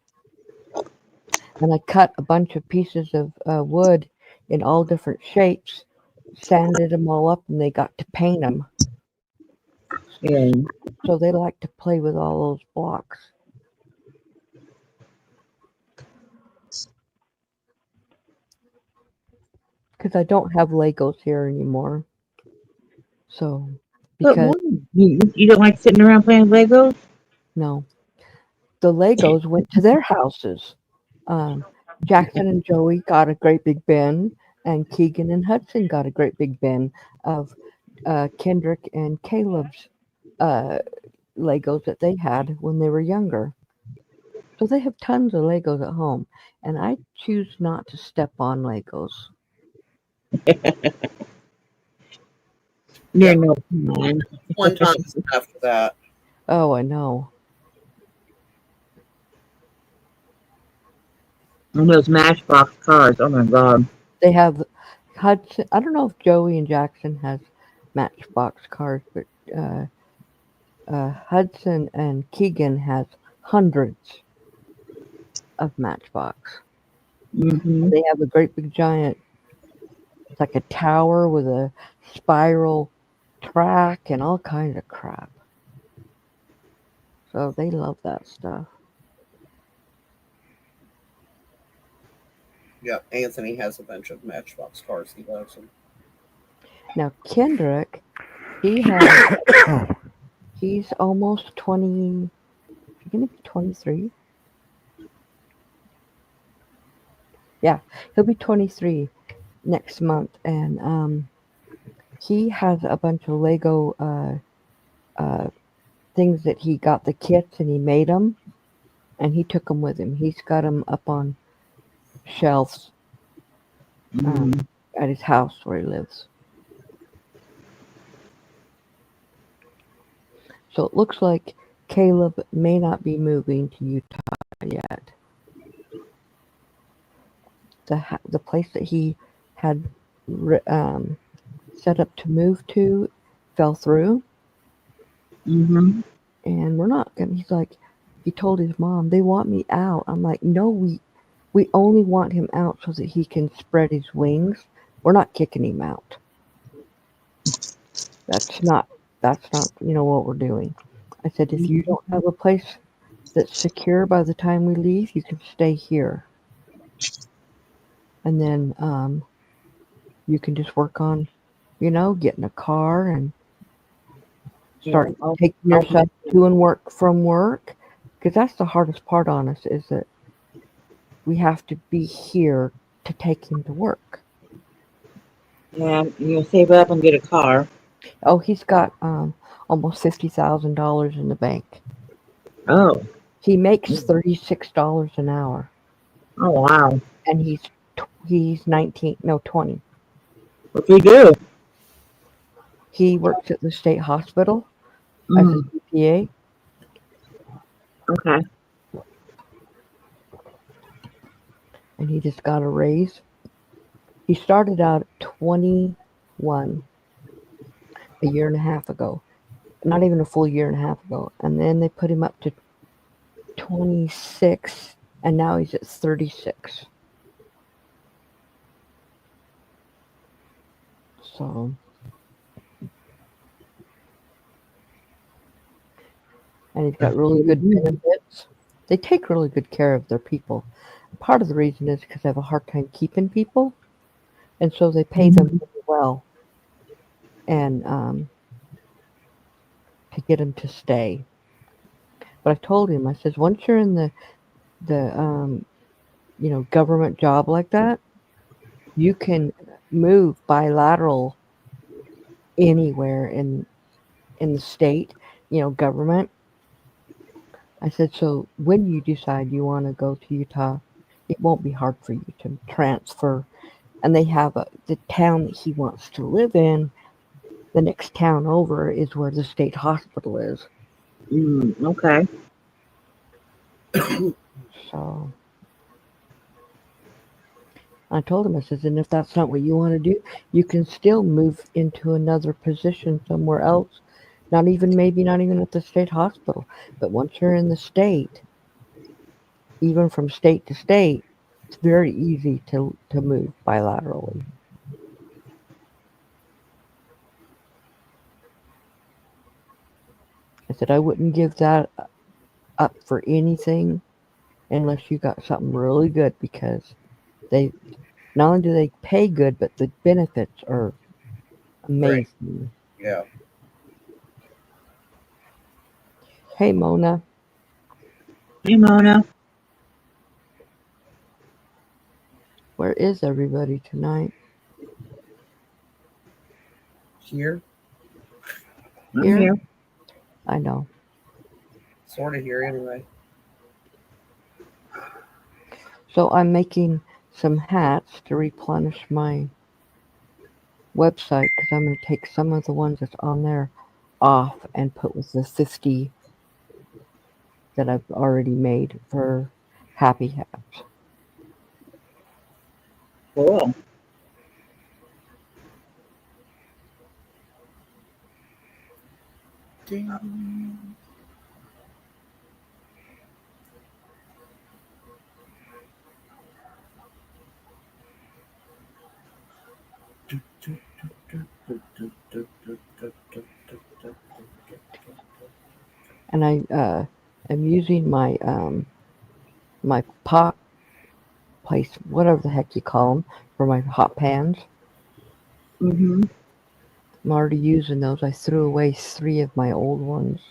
and I cut a bunch of pieces of wood in all different shapes, sanded them all up, and they got to paint them. Yeah. So they like to play with all those blocks. Because I don't have Legos here anymore. So, But because why? You don't like sitting around playing Legos? no, the Legos went to their houses. Jackson and Joey got a great big bin, and Keegan and Hudson got a great big bin of Kendrick and Caleb's Legos that they had when they were younger. So they have tons of Legos at home, and I choose not to step on Legos. You're no fun. One time after that. Oh, I know. And those Matchbox cars, oh my god. They have Hudson. I don't know if Joey and Jackson has Matchbox cars, but Hudson and Keegan has hundreds of Matchbox. Mm-hmm. They have a great big giant, it's like a tower with a spiral track and all kinds of crap. So they love that stuff. Yeah, Anthony has a bunch of Matchbox cars. He loves them. Now Kendrick, he's almost 20. He's gonna be 23. He'll be 23 next month, and he has a bunch of Lego things that he got the kits and he made them, and he took them with him. He's got them up on shelves at his house where he lives. So it looks like Caleb may not be moving to Utah yet. The place that he had set up to move to fell through. Mm-hmm. And we're not gonna. He's like, he told his mom, they want me out. I'm like, no, we only want him out so that he can spread his wings. We're not kicking him out. That's not what we're doing. I said, if you don't have a place that's secure by the time we leave, you can stay here. And then you can just work on, getting a car and start taking yourself to and work from work. Because that's the hardest part on us, is that we have to be here to take him to work. Yeah, you'll save up and get a car. Oh, he's got almost $50,000 in the bank. Oh. He makes $36 an hour. Oh, wow. And he's 20. What's he do? He works at the state hospital as a CPA. Okay. And he just got a raise. He started out at 21 a year and a half ago. Not even a full year and a half ago. And then they put him up to 26, and now he's at 36. So, and he's got really good benefits. They take really good care of their people. Part of the reason is because they have a hard time keeping people, and so they pay them really well, and to get them to stay. But I told him, I said, once you're in the government job like that, you can move bilateral anywhere in the state, government. I said, so when you decide you want to go to Utah, it won't be hard for you to transfer. And they have the town that he wants to live in. The next town over is where the state hospital is. Okay. So I told him, I said, and if that's not what you want to do, you can still move into another position somewhere else. Not even at the state hospital. But once you're in the state, even from state to state, it's very easy to move bilaterally. I said, I wouldn't give that up for anything unless you got something really good, because they not only do they pay good, but the benefits are amazing. Great. Yeah. Hey, Mona. Hey, Mona. Where is everybody tonight? Here. Here? I know. Sort of here, anyway. So I'm making some hats to replenish my website, because I'm going to take some of the ones that's on there off and put with the 50 that I've already made for happy hats. Cool. Ding. And I am using my my pot place, whatever the heck you call them, for my hot pans. Mm-hmm. I'm already using those. I threw away 3 of my old ones.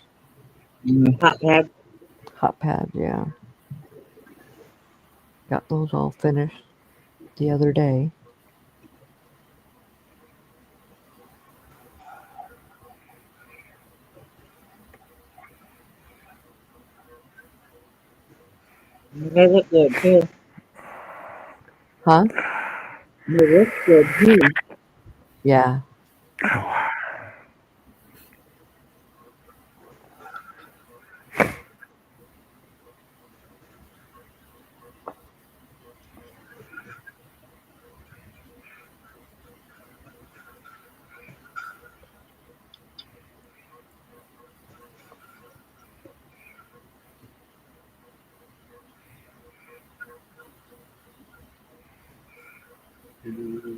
Hot pad. Hot pads, yeah. Got those all finished. the other day. They look good too. Huh? They look good too. Yeah. I'm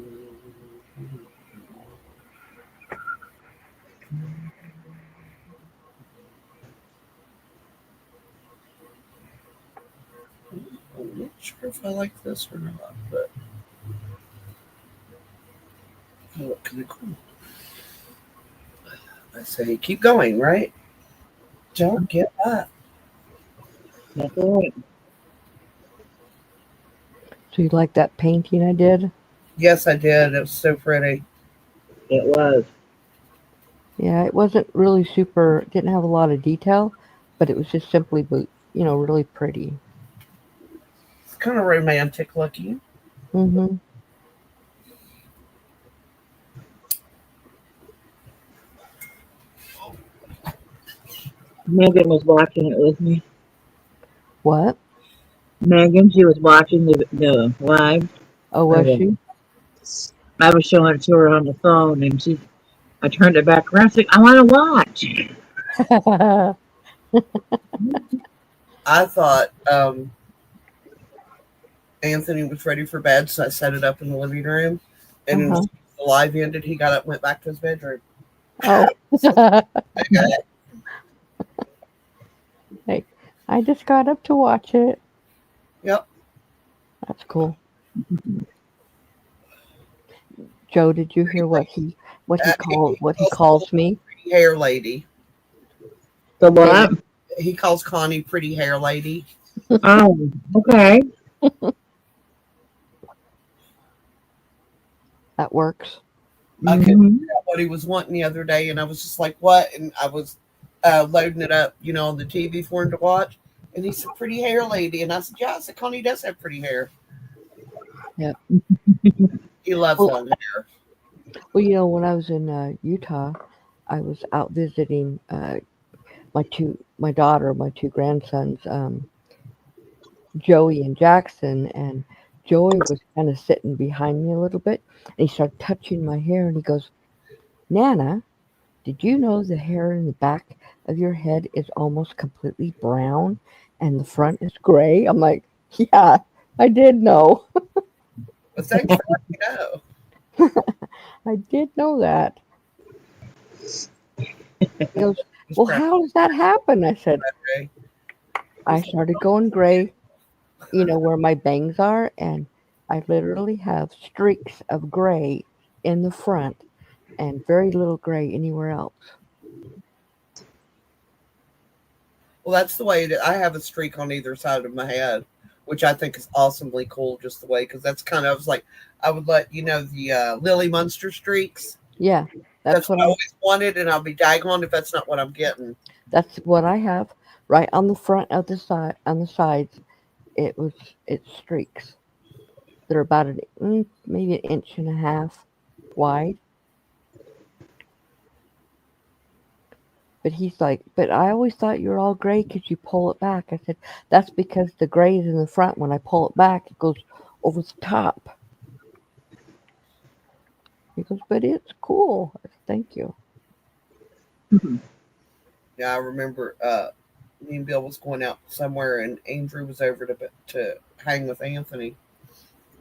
not sure if I like this or not, but it look kind of cool. I say keep going, right? Don't get up. That's right. So you like that painting I did? Yes, I did. It was so pretty. It was. Yeah, it wasn't really super, didn't have a lot of detail, but it was just simply, really pretty. It's kind of romantic looking. Mm-hmm. Megan was watching it with me. What? Megan, she was watching the live. Oh, was she? I was showing it to her on the phone, and I turned it back around. Said, "I want to watch." I thought Anthony was ready for bed, so I set it up in the living room. And Uh-huh. the live ended, he got up and went back to his bedroom. Oh. Okay. Hey, I just got up to watch it. Yep. That's cool. Joe, did you hear what he calls me? Pretty hair lady. The what? He calls Connie pretty hair lady. Oh, okay. That works. I couldn't figure out what he was wanting the other day, and I was just like, "What?" And I was loading it up, on the TV for him to watch. And he said, "Pretty hair lady," and I said, "Yeah." I said, "Connie does have pretty hair." Yep. He loves long hair. Well, when I was in Utah, I was out visiting my two grandsons, Joey and Jackson, and Joey was kind of sitting behind me a little bit, and he started touching my hair, and he goes, "Nana, did you know the hair in the back of your head is almost completely brown, and the front is gray?" I'm like, "Yeah, I did know. But thanks for letting me know. I did know that." He goes, "Well, how does that happen?" I said, Okay. "I started going gray, where my bangs are, and I literally have streaks of gray in the front and very little gray anywhere else." Well, that's the way I have a streak on either side of my head, which I think is awesomely cool. Just the way, because that's kind of I was like, I would let the Lily Munster streaks. Yeah, That's what I always wanted, and I'll be daggone if that's not what I'm getting. That's what I have right on the front of the side, on the sides. It's streaks. They're about maybe an inch and a half wide. But he's like, "But I always thought you were all gray because you pull it back." I said, "That's because the gray is in the front. When I pull it back, it goes over the top." He goes, "But it's cool." I said, "Thank you." Yeah, I remember me and Bill was going out somewhere, and Andrew was over to hang with Anthony,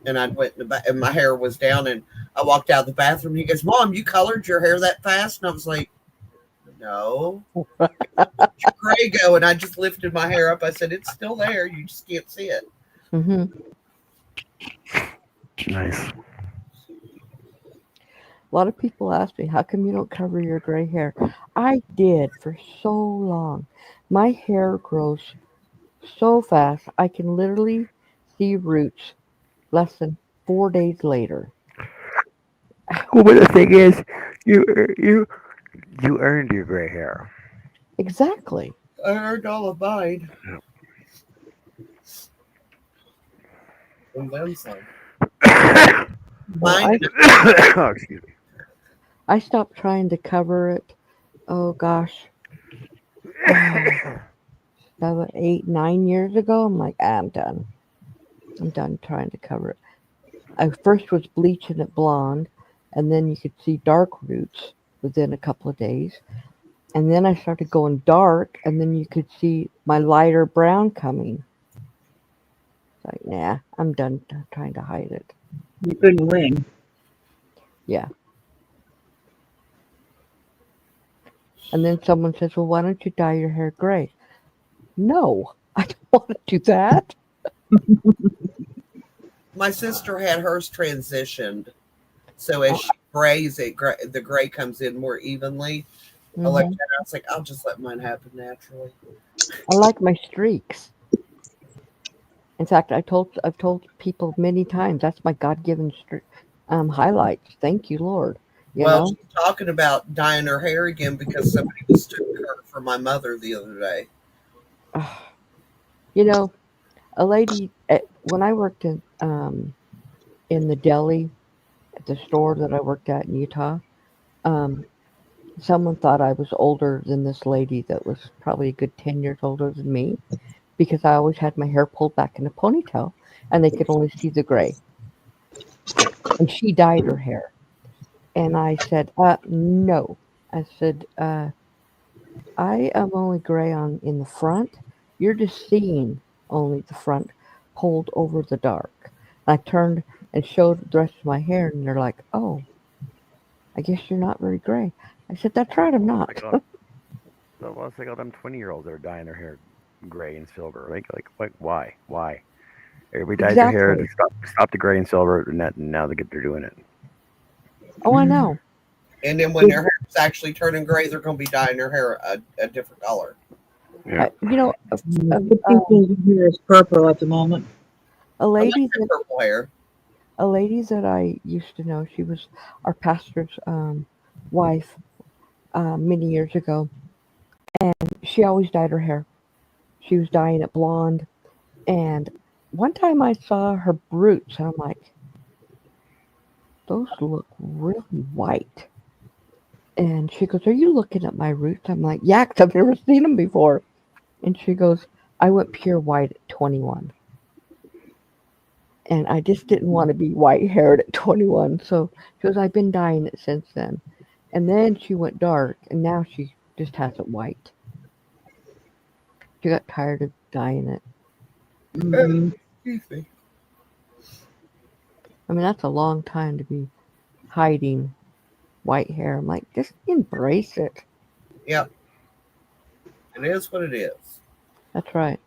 and I went in the back, and my hair was down, and I walked out of the bathroom. He goes, "Mom, you colored your hair that fast?" And I was like, "No." "Where'd your gray go?" And I just lifted my hair up. I said, "It's still there. You just can't see it." Mm-hmm. Nice. A lot of people ask me, "How come you don't cover your gray hair?" I did for so long. My hair grows so fast. I can literally see roots less than 4 days later. Well, but the thing is, you you earned your gray hair. Exactly. I earned all of mine. And then some. Well, Mine. Oh, excuse me. I stopped trying to cover it. Oh gosh, about 8, 9 years ago. I'm like, I'm done. I'm done trying to cover it. I first was bleaching it blonde, and then you could see dark roots within a couple of days. And then I started going dark, and then you could see my lighter brown coming. It's like, nah, I'm done trying to hide it. You couldn't win. Yeah. And then someone says, well, why don't you dye your hair gray? No, I don't want to do that. My sister had hers transitioned, so as she grays, the gray comes in more evenly. I like that. I was like, I'll just let mine happen naturally. I like my streaks. In fact, I've told people many times that's my God-given highlights. Thank you, Lord. You know? She's talking about dyeing her hair again because somebody mistook her for my mother the other day. You know, a lady when I worked in the deli at the store that I worked at in Utah, someone thought I was older than this lady that was probably a good 10 years older than me because I always had my hair pulled back in a ponytail and they could only see the gray. And she dyed her hair. And I said, no. I said, I am only gray in the front. You're just seeing only the front pulled over the dark. I turned and showed the rest of my hair, and they're like, oh, I guess you're not very gray. I said, that's right, I'm not. So let's take all them 20-year-olds that are dyeing their hair gray and silver. Like why? Everybody dyed their hair to stop the gray and silver, and now they're doing it. Oh, I know. And then when their hair is actually turning gray, they're going to be dyeing their hair a different color. Yeah. The people's hair is purple at the moment. A lady purple hair. A lady that I used to know, she was our pastor's wife many years ago, and she always dyed her hair. She was dyeing it blonde, and one time I saw her roots, and I'm like, those look really white. And she goes, are you looking at my roots? I'm like, yeah, 'cause I've never seen them before. And she goes, I went pure white at 21. And I just didn't want to be white-haired at 21. So she goes, I've been dyeing it since then. And then she went dark, and now she just has it white. She got tired of dyeing it. Excuse me. I mean, that's a long time to be hiding white hair. I'm like, just embrace it. Yep. It is what it is. That's right.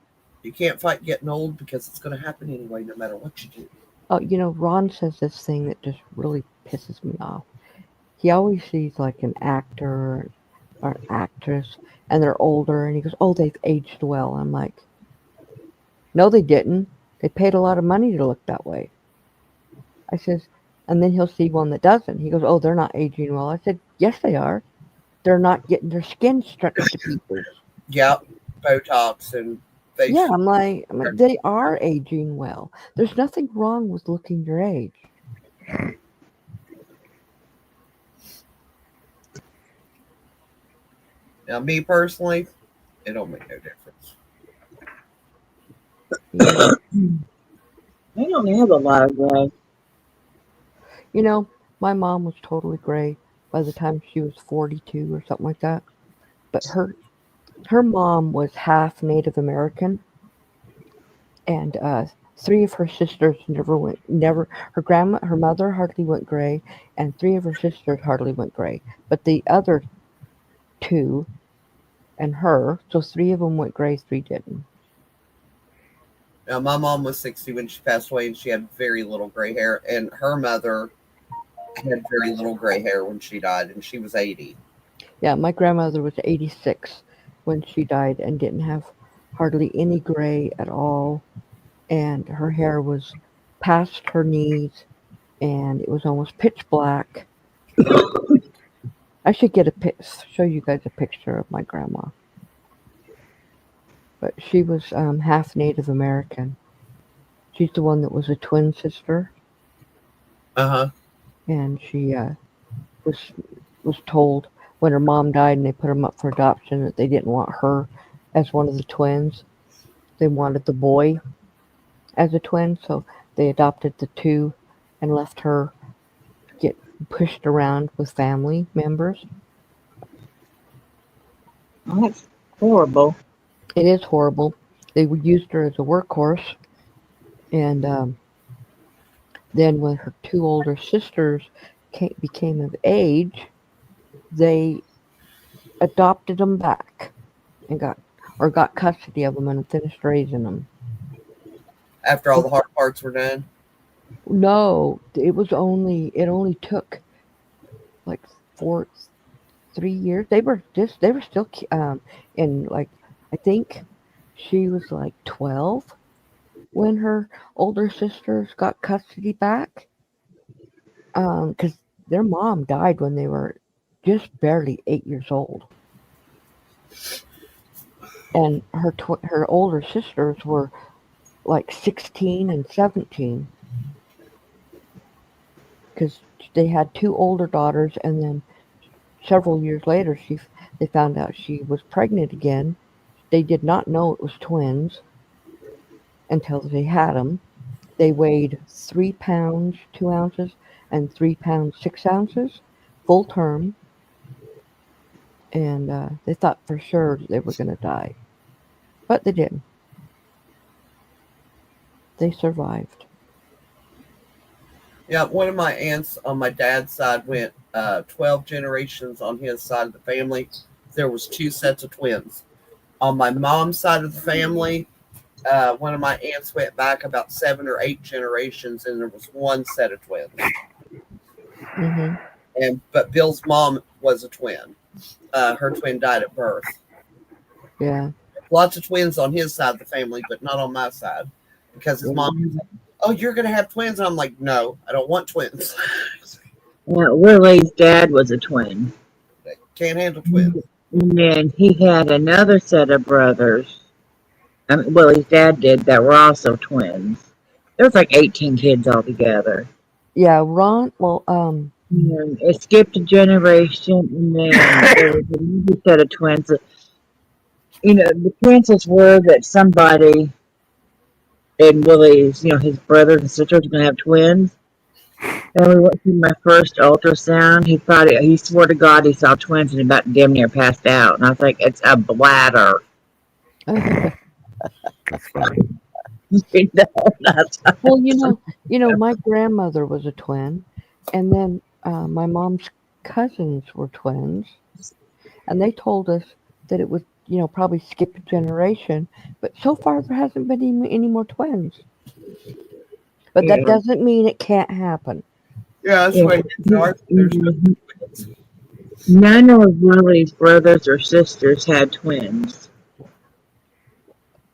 You can't fight getting old because it's going to happen anyway, no matter what you do. Oh, Ron says this thing that just really pisses me off. He always sees like an actor or an actress, and they're older, and he goes, oh, they've aged well. I'm like, no, they didn't. They paid a lot of money to look that way. I says, and then he'll see one that doesn't. He goes, oh, they're not aging well. I said, yes, they are. They're not getting their skin stretched to pieces. Yep. Botox and face. Yeah, I'm like, they are aging well. There's nothing wrong with looking your age. Now, me personally, it don't make no difference. I don't have a lot of gray. My mom was totally gray by the time she was 42 or something like that. But her mom was half Native American, and 3 of her sisters her mother hardly went gray, and 3 of her sisters hardly went gray. But the other 2 and her, so 3 of them went gray, 3 didn't. Now, my mom was 60 when she passed away, and she had very little gray hair, and her mother had very little gray hair when she died, and she was 80. Yeah, my grandmother was 86 when she died and didn't have hardly any gray at all, and her hair was past her knees, and it was almost pitch black. I should get show you guys a picture of my grandma. But she was half Native American. She's the one that was a twin sister, Uh-huh. and she was was told when her mom died and they put them up for adoption that they didn't want her as one of the twins. They wanted the boy as a twin, so they adopted the two and left her get pushed around with family members. Oh, that's horrible. It is horrible. They used her as a workhorse, and then when her two older sisters became of age, they adopted them back and got custody of them and finished raising them. After all the hard parts were done. No, it only took like 3 years. They were still in, like, I think she was like 12 when her older sisters got custody back, because their mom died when they were just barely 8 years old, and her older sisters were like 16 and 17, because they had two older daughters, and then several years later they found out she was pregnant again. They did not know it was twins until they had them. They weighed 3 pounds 2 ounces and 3 pounds 6 ounces full term, and they thought for sure they were going to die, but they didn't. They survived. Yeah, one of my aunts on my dad's side went 12 generations on his side of the family. There was 2 sets of twins. On my mom's side of the family, one of my aunts went back about 7 or 8 generations, and there was 1 set of twins. Mm-hmm. But Bill's mom was a twin. Her twin died at birth. Yeah. Lots of twins on his side of the family, but not on my side, because his mom was like, "Oh, you're going to have twins?" And I'm like, "No, I don't want twins." Yeah, Willie's dad was a twin. They can't handle twins. And then he had another set of brothers. Willie's dad did, that were also twins. There was like 18 kids altogether. Yeah, Ron. Well, And it skipped a generation, and then there was another set of twins. The chances were that somebody in Willie's, his brothers and sisters were going to have twins. And we went to my first ultrasound. He swore to God he saw twins and about damn near passed out. And I was like, it's a bladder. That's funny. Well, my grandmother was a twin, and then my mom's cousins were twins, and they told us that it would, probably skip a generation, but so far there hasn't been any more twins. But that doesn't mean it can't happen. Yeah, that's right. None of Willie's brothers or sisters had twins.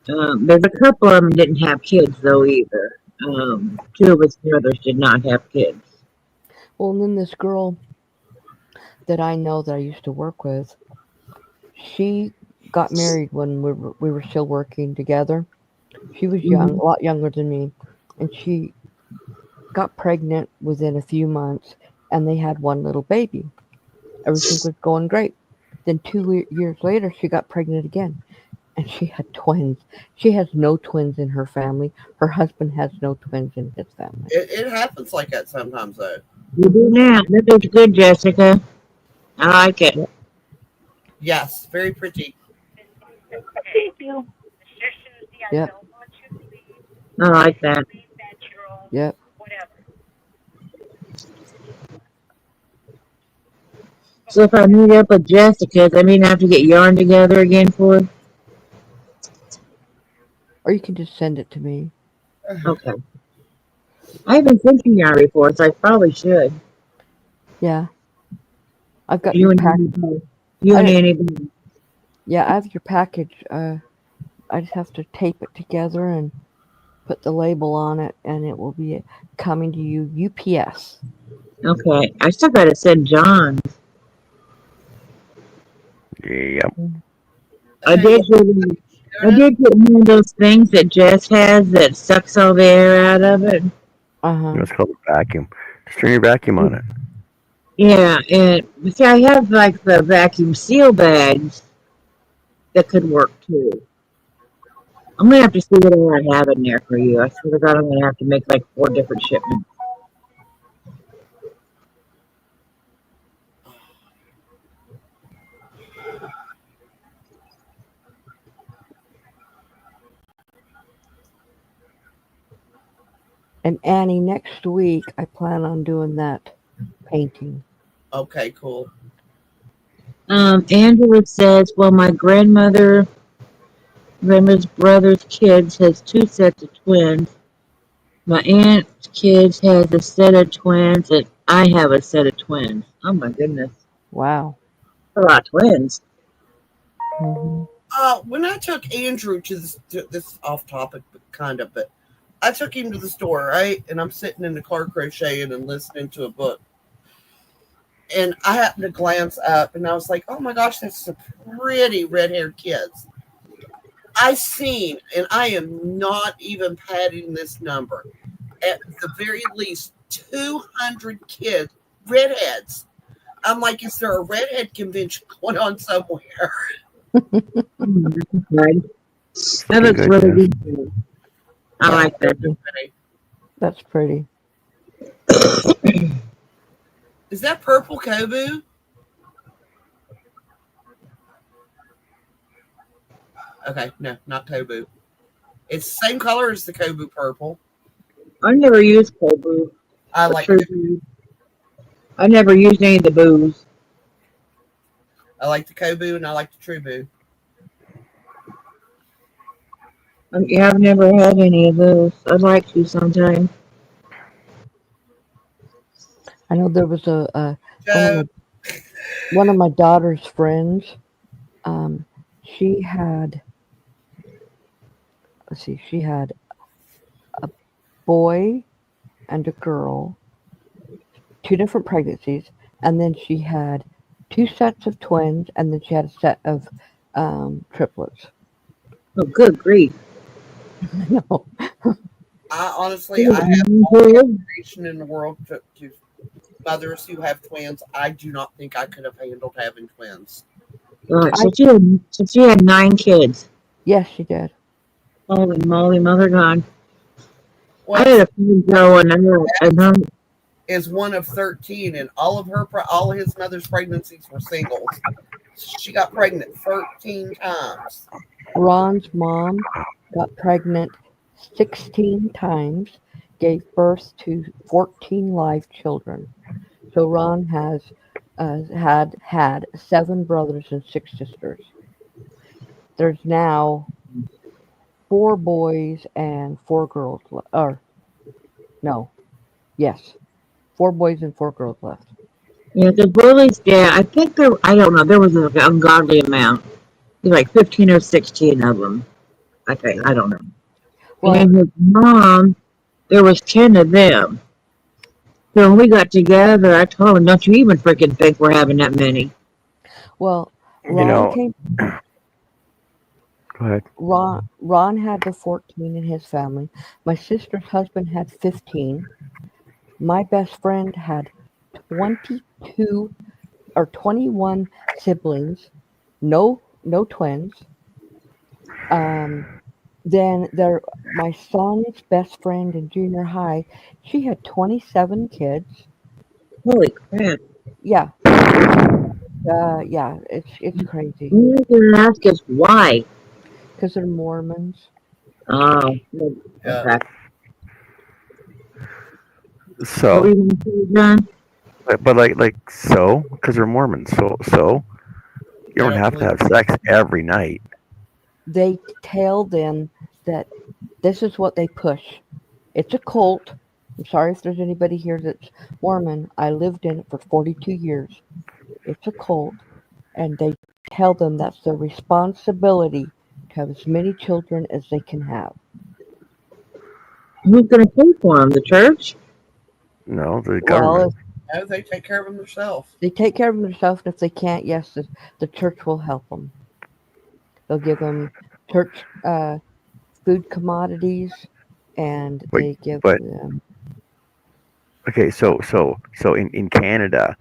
There's a couple of them didn't have kids, though, either. 2 of his brothers did not have kids. Well, and then this girl that I know that I used to work with, she got married when we were still working together. She was young, a lot younger than me, and she got pregnant within a few months, and they had 1 little baby. Everything was going great. Then 2 years later, she got pregnant again, and she had twins. She has no twins in her family. Her husband has no twins in his family. It happens like that sometimes, though. You do now. That looks good, Jessica. I like it. Yes, very pretty. Thank you. Yep. I like that. Yep. So if I meet up with Jessica, does that mean I have to get yarn together again for her? Or you can just send it to me. Okay. I haven't sent you yarn before, so I probably should. Yeah. I've got You your and package. you and anybody. Yeah, I have your package. I just have to tape it together and put the label on it, and it will be coming to you UPS. Okay. I still got to send John. Yep. I did get one of those things that Jess has that sucks all the air out of it. It's called a vacuum. Just turn your vacuum on it. Yeah, and see, I have like the vacuum seal bags that could work too. I'm gonna have to see what I have in there for you. I swear to God, I'm gonna have to make like 4 different shipments. And Annie, next week I plan on doing that painting. Okay, cool. Angela says, well, my grandmother's brother's kids has 2 sets of twins. My aunt's kids has a set of twins, and I have a set of twins. Oh my goodness, Wow. a lot of twins. Hmm. When I took Andrew to this off topic, but kind of, but I took him to the store, right? And I'm sitting in the car crocheting and listening to a book. And I happened to glance up and I was like, oh my gosh, that's some pretty red-haired kids. I seen, and I am not even padding this number, at the very least 200 kids, redheads. I'm like, is there a redhead convention going on somewhere? Right. That Looking looks good, really Jess. good. I like that. That's pretty. Is that purple Kobu? Okay, no, not Kobu. It's the same color as the Kobu purple. I never used Kobu. I like it. I never used any of the booze. I like the Kobu and I like the True Boo. Yeah, I've never had any of those. I'd like to sometime. I know there was a Joe, one of my daughter's friends. She had, let's see, she had a boy and a girl, 2 different pregnancies, and then she had 2 sets of twins, and then she had a set of triplets. Oh, good grief. No. I honestly, I have all the information in the world to mothers who have twins. I do not think I could have handled having twins. Right, so she had 9 kids. Yes, she did. Holy moly, mother God. Well, I had a friend go and is one of 13, and all his mother's pregnancies were singles. She got pregnant 13 times. Ron's mom got pregnant 16 times, gave birth to 14 live children. So Ron has had 7 brothers and 6 sisters. There's now 4 boys and 4 girls. Yes, 4 boys and 4 girls left. yeah, the bullies, yeah, I think I don't know, there was an ungodly amount. There's like 15 or 16 of them. Okay, I don't know. Well, And his mom, there was 10 of them. So when we got together, I told him, don't you even freaking think we're having that many. well, You know, go ahead. Ron had the 14 in his family. My sister's husband had 15. My best friend had 22 or 21 siblings, no twins. Then my son's best friend in junior high, she had 27 kids. Holy crap. Yeah. Yeah, it's crazy. You can ask us why. Because they're Mormons. Oh, Yeah. What were So, you gonna say, John? but because we're Mormons, so you don't have to have sex every night. They tell them that this is what they push. It's a cult. I'm sorry if there's anybody here that's Mormon. I lived in it for 42 years. It's a cult, and they tell them that's their responsibility to have as many children as they can have. Who's going to pay for them? The church? No, the Well, government. No, they take care of them themselves. they take care of themselves, and if they can't, yes, the church will help them. They'll give them church food commodities, and But they give but them. okay, so in Canada,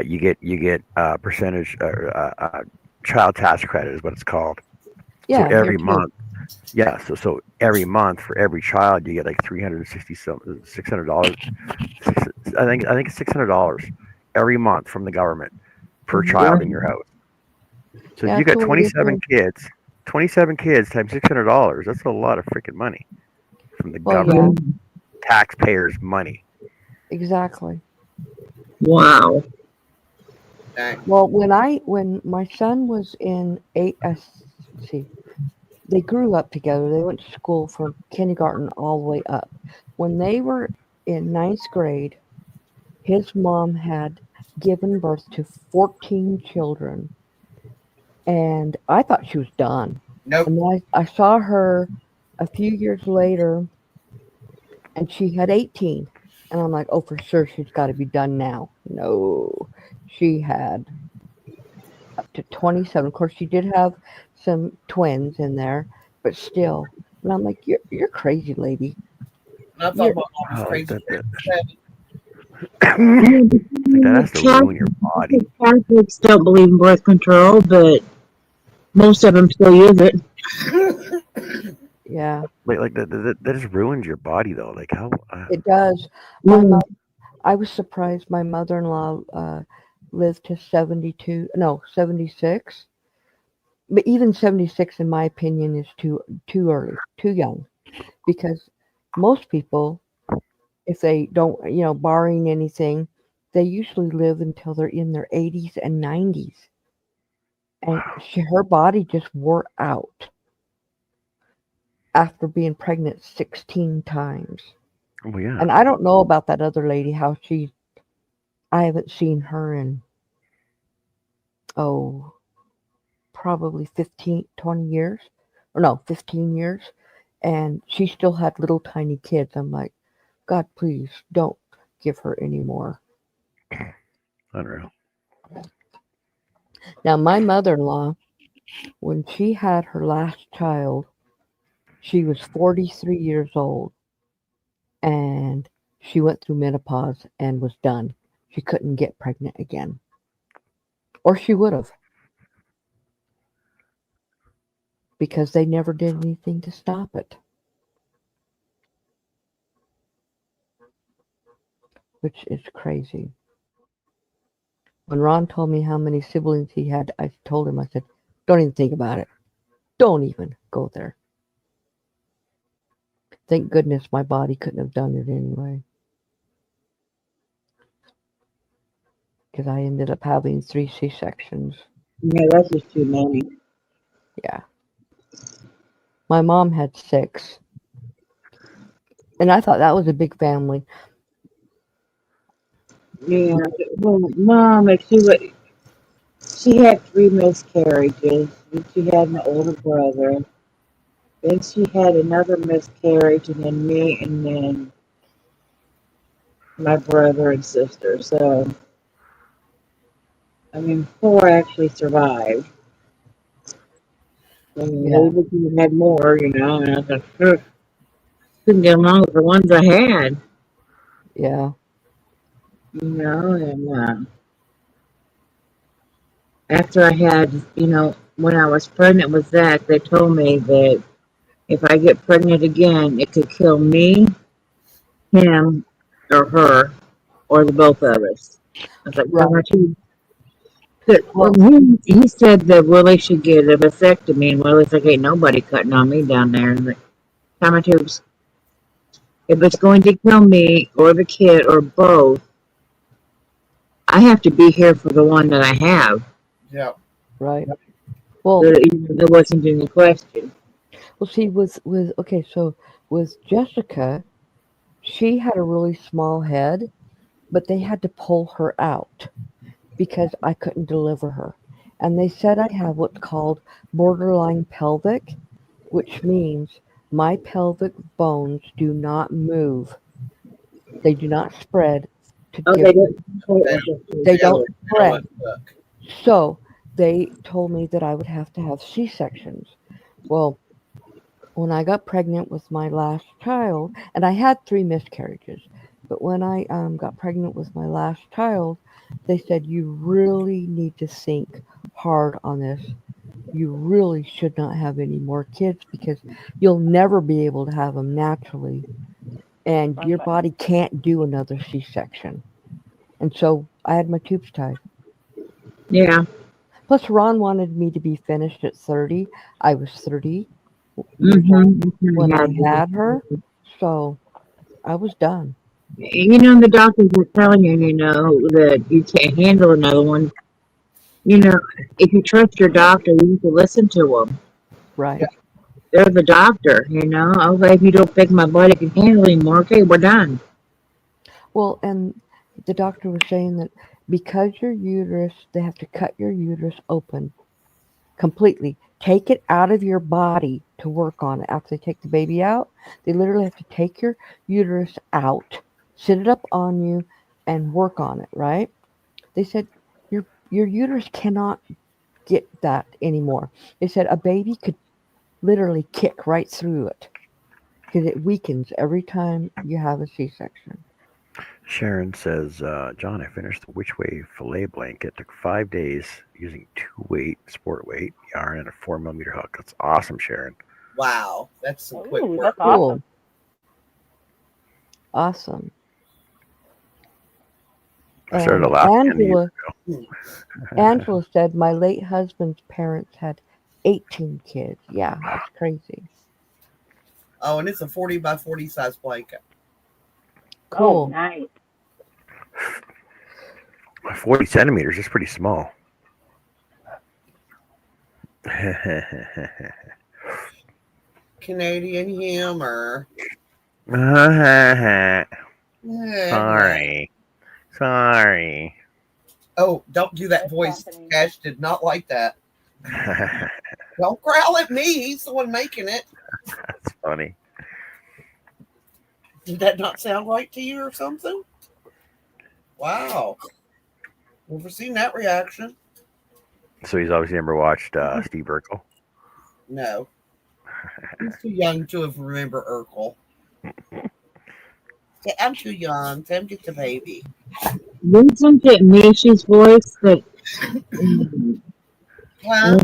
you get percentage child tax credit is what it's called. So Yeah, here every too. month, yeah. So every month for every child, you get like 360 something $600. I think it's $600 every month from the government per Hmm. Wow. child in your house. So Yeah, you that's got what we get 27 here. kids. 27 kids times $600. That's a lot of freaking money from the Well, government, yeah, taxpayers' money. exactly. Wow. Dang. Well, when my son was in let's see, they grew up together. They went to school from kindergarten all the way up. When they were in ninth grade, his mom had given birth to 14 children, and I thought she was done. Nope. And then I saw her a few years later, and she had 18. And I'm like, oh, for sure, she's got to be done now. No, she had up to 27. Of course, she did have some twins in there, but still. And I'm like, you're crazy, lady. And I thought You're my mom was Oh, crazy. Yeah, like that the has to ruin your body. Catholics don't believe in birth control, but most of them still use it. yeah, Like that just ruins your body though. Like how? it does. My Yeah. mom. I was surprised. My mother-in-law lived to 72. No, 76. But even 76, in my opinion, is too early, too young, because most people, if they don't, barring anything, they usually live until they're in their 80s and 90s. And her body just wore out after being pregnant 16 times. well, yeah. And I don't know about that other lady, I haven't seen her in, oh, probably 15, 20 years, or no, 15 years. And she still had little tiny kids. I'm like, God, please don't give her any more. Unreal. Now, my mother in law, when she had her last child, she was 43 years old, and she went through menopause and was done. She couldn't get pregnant again, or she would have, because they never did anything to stop it, which is crazy. When Ron told me how many siblings he had, I told him, I said, don't even think about it. Don't even go there. Thank goodness my body couldn't have done it anyway, because I ended up having 3 C-sections. Yeah, that's just too many. Yeah. My mom had 6, and I thought that was a big family. Yeah. Well, Mom, like she had 3 miscarriages. And she had an older brother. Then she had another miscarriage, and then me, and then my brother and sister. So, I mean, 4 actually survived. I mean, Yeah. they would have had more, and I thought, couldn't get along with the ones I had, Yeah. and after I had, when I was pregnant with Zach, they told me that if I get pregnant again, it could kill me, him, or her, or the both of us. I was like, how Right. much well, Well, he said that Willie should get a vasectomy, and Willie's like, ain't nobody cutting on me down there. And like, how much if it's going to kill me or the kid or both, I have to be here for the one that I have. Yeah. right. Well, There wasn't any question. see, with okay, so with Jessica, she had a really small head, but they had to pull her out because I couldn't deliver her. And they said I have what's called borderline pelvic, which means My pelvic bones do not move. They do not spread to Oh, give. they didn't. They don't How it spread. look. So they told me that I would have to have C-sections. Well, when I got pregnant with my last child, and I had 3 miscarriages, but when I got pregnant with my last child, they said, you really need to think hard on this. You really should not have any more kids because you'll never be able to have them naturally, and your body can't do another C-section. And so I had my tubes tied. Yeah. Plus, Ron wanted me to be finished at 30. I was 30 years Mm-hmm. old when I Yeah. had her, so I was done. You know, the doctors are telling you, you know, that you can't handle another one. You know, if you trust your doctor, you need to listen to them. Right. They're the doctor, you know. Okay, if you don't think my body can handle anymore, okay, we're done. Well, and the doctor was saying that because your uterus, they have to cut your uterus open completely, take it out of your body to work on it. After they take the baby out, they literally have to take your uterus out, sit it up on you, and work on it, right? They said your uterus cannot get that anymore. They said a baby could literally kick right through it because it weakens every time you have a C-section. Sharon says, John, I finished the Which Way fillet blanket. Took 5 days using 2-weight, sport weight yarn and a 4mm hook. That's awesome, Sharon. Wow, that's some quick Ooh, work. that's awesome. Cool. Awesome. I started And a lap 10 years Angela, ago. Angela said my late husband's parents had 18 kids. Yeah, that's crazy. Oh, and it's a 40 by 40 size blanket. Oh, Cool. nice. 40 centimeters is pretty small. Canadian humor. Sorry. Sorry. Oh, don't do that What's voice. happening? Cash did not like that. Don't growl at me. He's the one making it. That's funny. Did that not sound right to you or something? Wow. Never seen that reaction. So he's obviously never watched Steve Urkel. No. He's too young to have remember Urkel. Say, I'm too young. Let him get the baby. Wasn't it Mishy's voice that? Huh?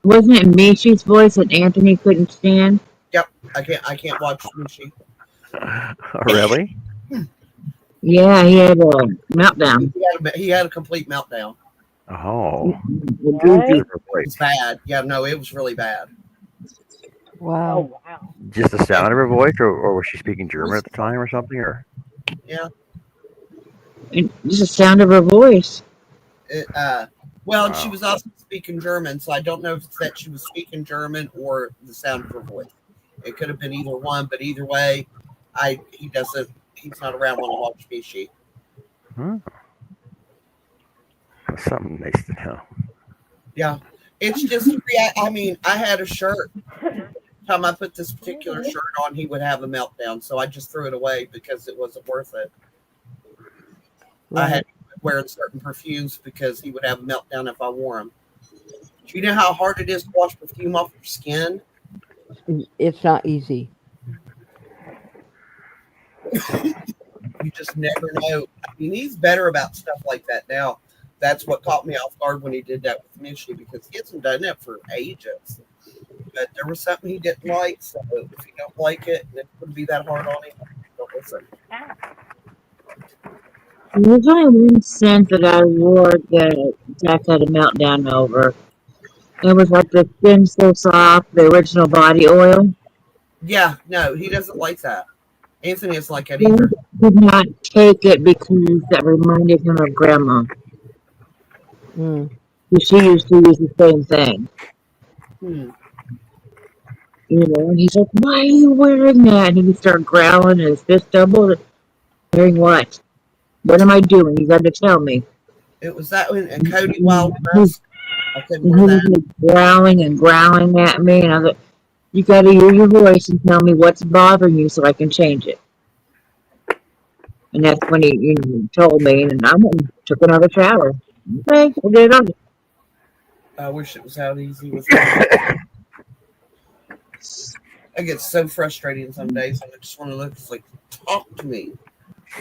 Wasn't it Mishy's voice that Anthony couldn't stand? Yep. I can't watch Mushy. Oh, really? Yeah, he had a meltdown. He had a complete meltdown. Oh. What? It was bad. Yeah, no, it was really bad. Wow. Oh, wow. Just the sound of her voice, or was she speaking German at the time or something? Or Yeah. And just the sound of her voice. Well, Wow. she was also speaking German, so I don't know if it's that she was speaking German or the sound of her voice. It could have been either one, but either way, he's not around when I watch Mishy. That's something nice to know. Yeah. It's just I mean, I had a shirt. Time I put this particular shirt on, he would have a meltdown, so I just threw it away because it wasn't worth it. I had to wear certain perfumes because he would have a meltdown if I wore them. Do you know how hard it is to wash perfume off your skin? It's not easy. You just never know. I mean, he's better about stuff like that now. That's what caught me off guard when he did that with Mishy, because he hasn't done that for ages. But there was something he didn't like, so if you don't like it, and it wouldn't be that hard on him, don't listen. There's only one scent that I wore that Jack had a meltdown over. It was like the Skin So Soft, the original body oil. Yeah, no, he doesn't like that. Anthony doesn't like that He either. did not take it because that reminded him of Grandma. Mm. She used to use the same thing. You know, and he's like, why are you wearing that? And he started growling and his fist doubled. Hearing what? What am I doing? You got to tell me. It was that one, and Cody Wild He West. I couldn't was wear that. like growling and growling at me. And I was like, You got to use your voice and tell me what's bothering you so I can change it. And that's when he told me, and I went and took another shower. Okay, we'll get it on. I wish it was how easy with me. I get so frustrating some days, and I just want to look. It's like, talk to me.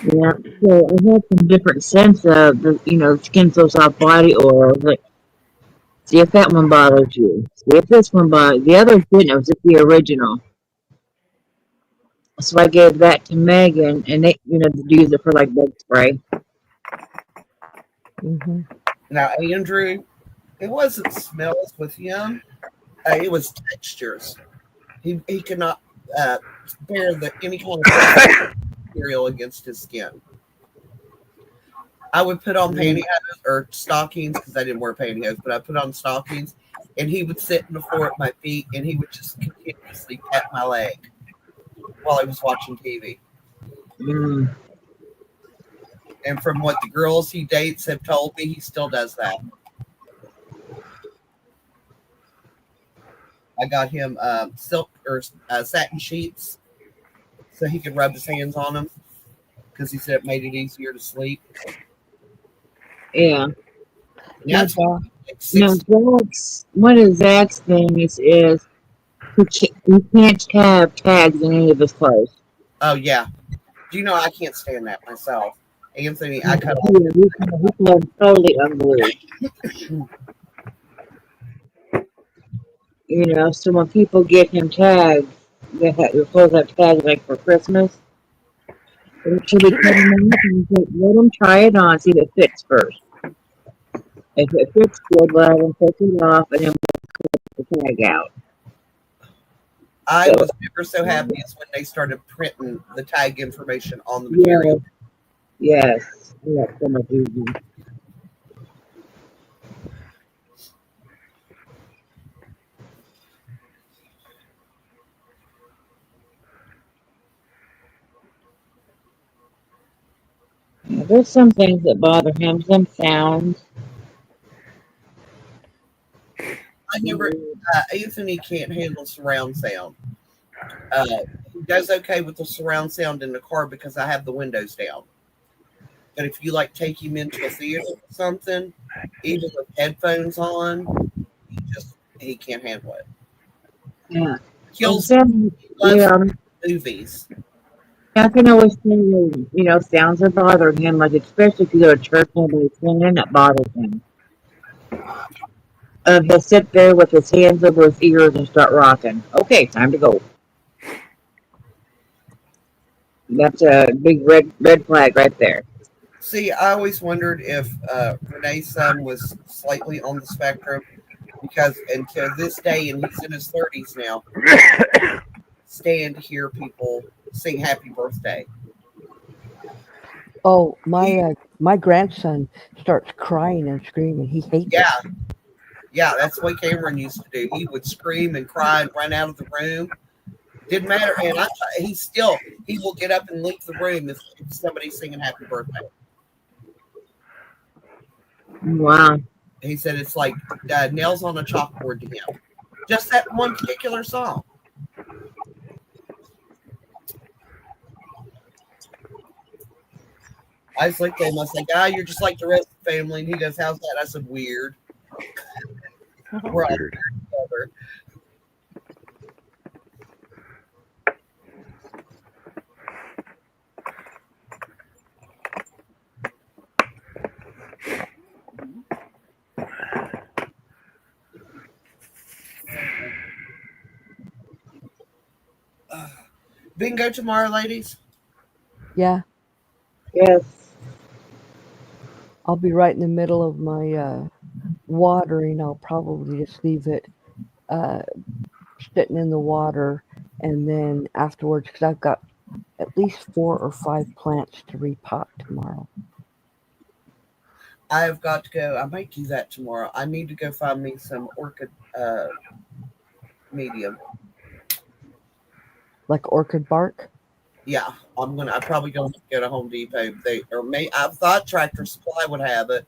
Yeah, so I had some different scents of the, skin so soft body oil. Like, see if that one bothers you. See if this one bothers. The others didn't. It was just the original. So I gave that to Megan, and they, to use it for like bug spray. Mm-hmm. Now, Andrew, it wasn't smells with him. It was textures. He could not bear any kind of material against his skin. I would put on pantyhose or stockings because I didn't wear pantyhose, but I put on stockings, and he would sit on the floor at my feet, and he would just continuously pat my leg while I was watching TV. Mm. And from what the girls he dates have told me, he still does that. I got him silk or satin sheets so he could rub his hands on them because he said it made it easier to sleep. Yeah. That's No, like one of Zach's things is he can't have tags in any of his clothes. oh yeah. Do you know I can't stand that myself? Anthony, I cut off. He's totally unglued. So when people get him tags, your clothes have tags like for Christmas. Should we cut him off and let him try it on, see if it fits first. If it fits good, we'll have him take it off and then we'll put the tag out. I was never so happy as when they started printing the tag information on the material. Yes. That's so much easier. Yeah, there's some things that bother him, some sounds. Anthony can't handle surround sound. He does okay with the surround sound in the car because I have the windows down. But if you take him into a theater or something, even with headphones on, he can't handle it. Yeah. Kills movies. I can always tell sounds that bother him, like especially if you go to church and nobody's singing, that bothers him. He'll sit there with his hands over his ears and start rocking. Okay, time to go. That's a big red flag right there. See, I always wondered if Renee's son was slightly on the spectrum because until this day, and he's in his 30s now, stand to hear people sing happy birthday. Oh, my grandson starts crying and screaming. He hates it. Yeah, that's what Cameron used to do. He would scream and cry and run out of the room. Didn't matter. And he will get up and leave the room if somebody's singing happy birthday. Wow. He said it's like nails on a chalkboard to him. Just that one particular song. I was like, they must think, you're just like the rest of the family. And he goes, how's that? I said, weird. We're all weird together. Bingo tomorrow, ladies? Yeah. Yes. I'll be right in the middle of my watering. I'll probably just leave it sitting in the water, and then afterwards, because I've got at least 4 or 5 plants to repot tomorrow. I've got to go. I might do that tomorrow. I need to go find me some orchid medium. Like orchid bark? Yeah, I'm probably gonna go to Home Depot. I thought Tractor Supply would have it.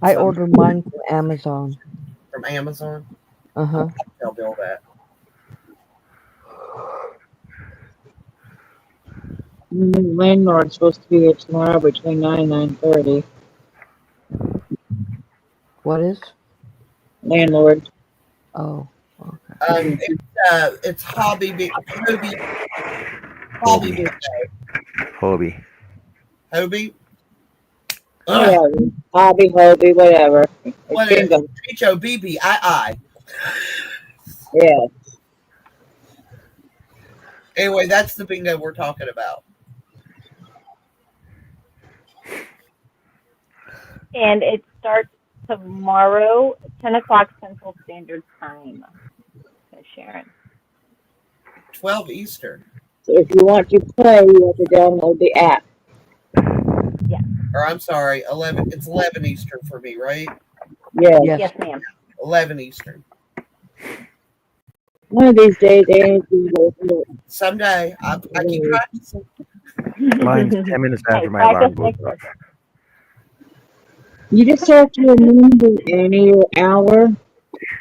I ordered mine from Amazon. From Amazon? Uh-huh. I'll tell Bill that. Landlord's supposed to be here tomorrow between 9 and 9:30. What is? Landlord. Oh, okay. It's hobby Hobie. hobby. Whatever. Hobby, whatever. It's What bingo. HOBBII. Yeah. Anyway, that's the bingo we're talking about. And it starts tomorrow, 10 o'clock Central Standard Time. Says Sharon. 12 Eastern. So if you want to play, you have to download the app. Or I'm sorry, 11. It's 11 Eastern for me, right? Yeah. Yes. Yes, ma'am. 11 Eastern. One of these days, they do it. Someday. I keep practicing. Mine's 10 minutes after Hey, my alarm practice goes makes off. You just have to remember any hour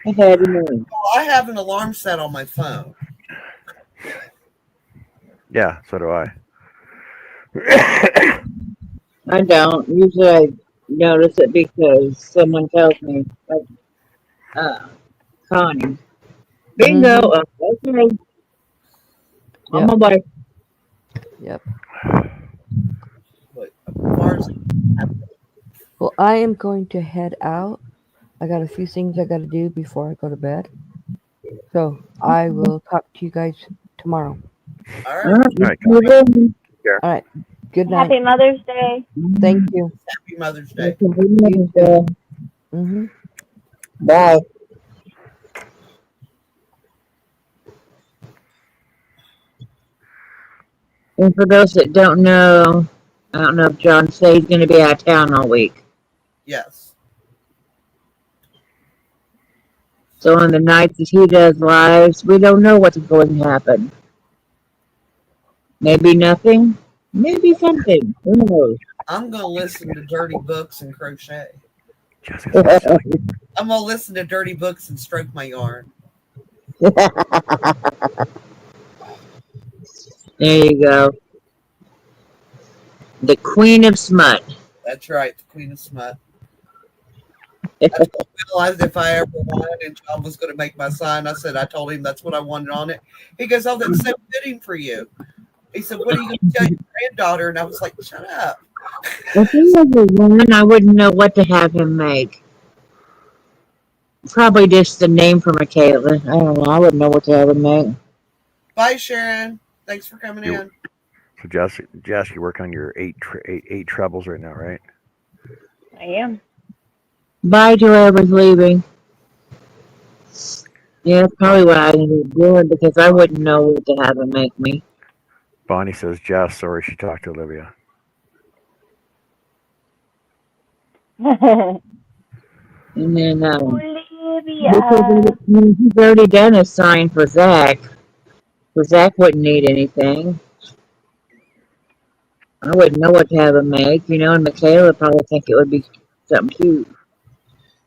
ahead of me. Well, I have an alarm set on my phone. Yeah, so do I. I don't. Usually I notice it because someone tells me, like, Connie. Bingo. Okay. On my way. Yep. But as far as Well, I am going to head out. I got a few things I got to do before I go to bed. So I will talk to you guys tomorrow. all All right. right. All right, All right. Good night. Happy Mother's Day. Thank you. Happy Mother's Day. Mm-hmm. Bye. And for those that don't know, I don't know if John said he's going to be out of town all week. Yes. So on the nights that he does lives, we don't know what's going to happen. Maybe nothing, maybe something. Who knows? I'm going to listen to dirty books and crochet. Jessica's so silly. I'm going to listen to dirty books and stroke my yarn. There you go. The Queen of Smut. That's right, the Queen of Smut. I realized if I ever wanted and John was going to make my sign, I told him that's what I wanted on it. He goes, oh, that's so fitting for you. He said, what are you going to tell your granddaughter? And I was like, shut up. If he was a woman, I wouldn't know what to have him make. Probably just the name for Michaela. I don't know. I wouldn't know what to have him make. Bye, Sharon. Thanks for coming in. So Jess, you're working on your eight trebles right now, right? I am. Bye to whoever's leaving. Yeah, that's probably what I ended up doing because I wouldn't know what to have him make me. Bonnie says, Jess, sorry she talked to Olivia. And then Olivia. he's already done a sign for Zach. So Zach wouldn't need anything. I wouldn't know what to have him make, and Michaela would probably think it would be something cute.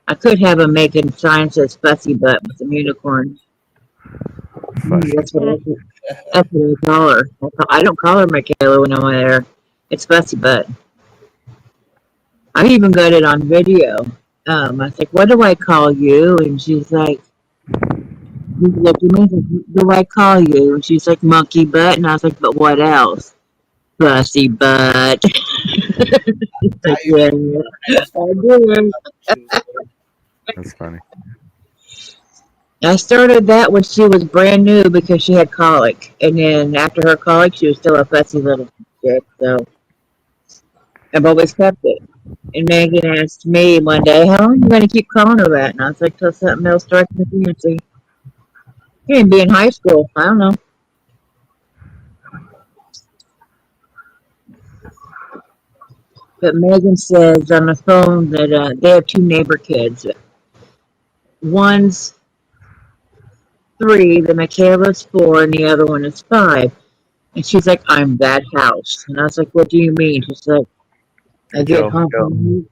I could have him making signs that says fussy butt with some unicorns. That's what I call her. I don't call her Michaela when I'm there. It's fussy butt. I even got it on video. I was like, what do I call you? And she's like, he looked at me and said, what do I call you? And she's like, monkey butt. And I was like, but what else? Fussy butt. Like, yeah, I do. That's funny. I started that when she was brand new because she had colic. And then after her colic, she was still a fussy little chick. So I've always kept it. And Megan asked me one day, how long are you going to keep calling her that? And I was like, till something else strikes me fancy. You can be in high school. I don't know. But Megan says on the phone that they have two neighbor kids. One's 3, the Michaela's 4, and the other one is 5. And she's like, I'm that house. And I was like, what do you mean? She's like, I get Joe, home Joe, from you.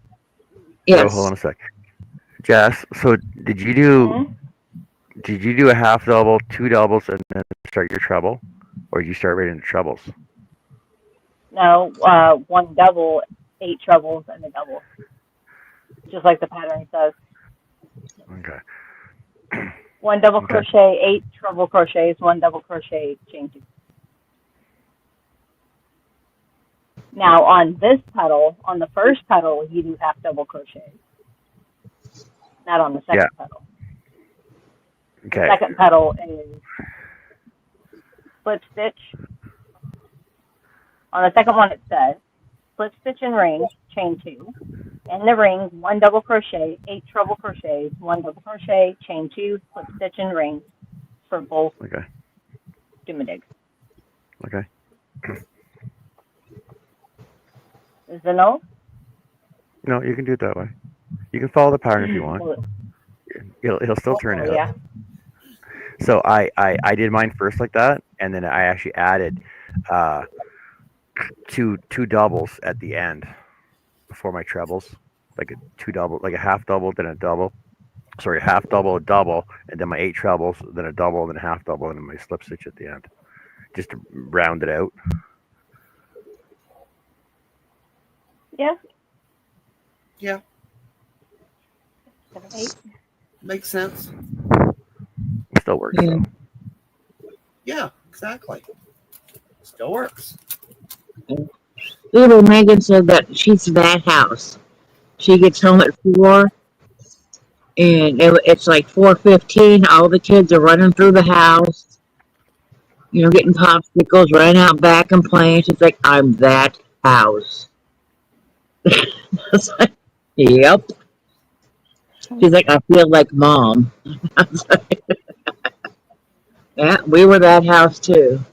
Joe, Yes. hold on a sec. Jess, so did you do a half double, 2 doubles, and then start your treble, or did you start right into trebles? No, one double, 8 trebles, and a double, just like the pattern says. Okay. One double Okay. crochet, 8 treble crochets, one double crochet, chain 2. Now on this petal, on the first petal, you do half double crochet, not on the second Yeah. petal. Okay. The second petal is slip stitch. On the second one, it says slip stitch and ring, chain 2. In the ring, one double crochet, 8 treble crochets, one double crochet, chain 2, slip stitch and ring for both Okay. dumadigs. Okay. Is the no? No, you can do it that way. You can follow the pattern if you want. It'll still turn out. Yeah. So I did mine first like that, and then I actually added two doubles at the end before my trebles, like a half double, then a double. Sorry, half double, a double, and then my 8 trebles, then a double, then a half double, and then my slip stitch at the end, just to round it out. Yeah. Yeah. 7, 8. Makes sense. It still works Yeah. though. Yeah, exactly. Still works. Little Megan said that she's that house. She gets home at 4, and it's like 4:15. All the kids are running through the house, getting popsicles, running out back and playing. She's like, I'm that house. I was like, yep. She's like, I feel like mom. I was like, yeah, we were that house too.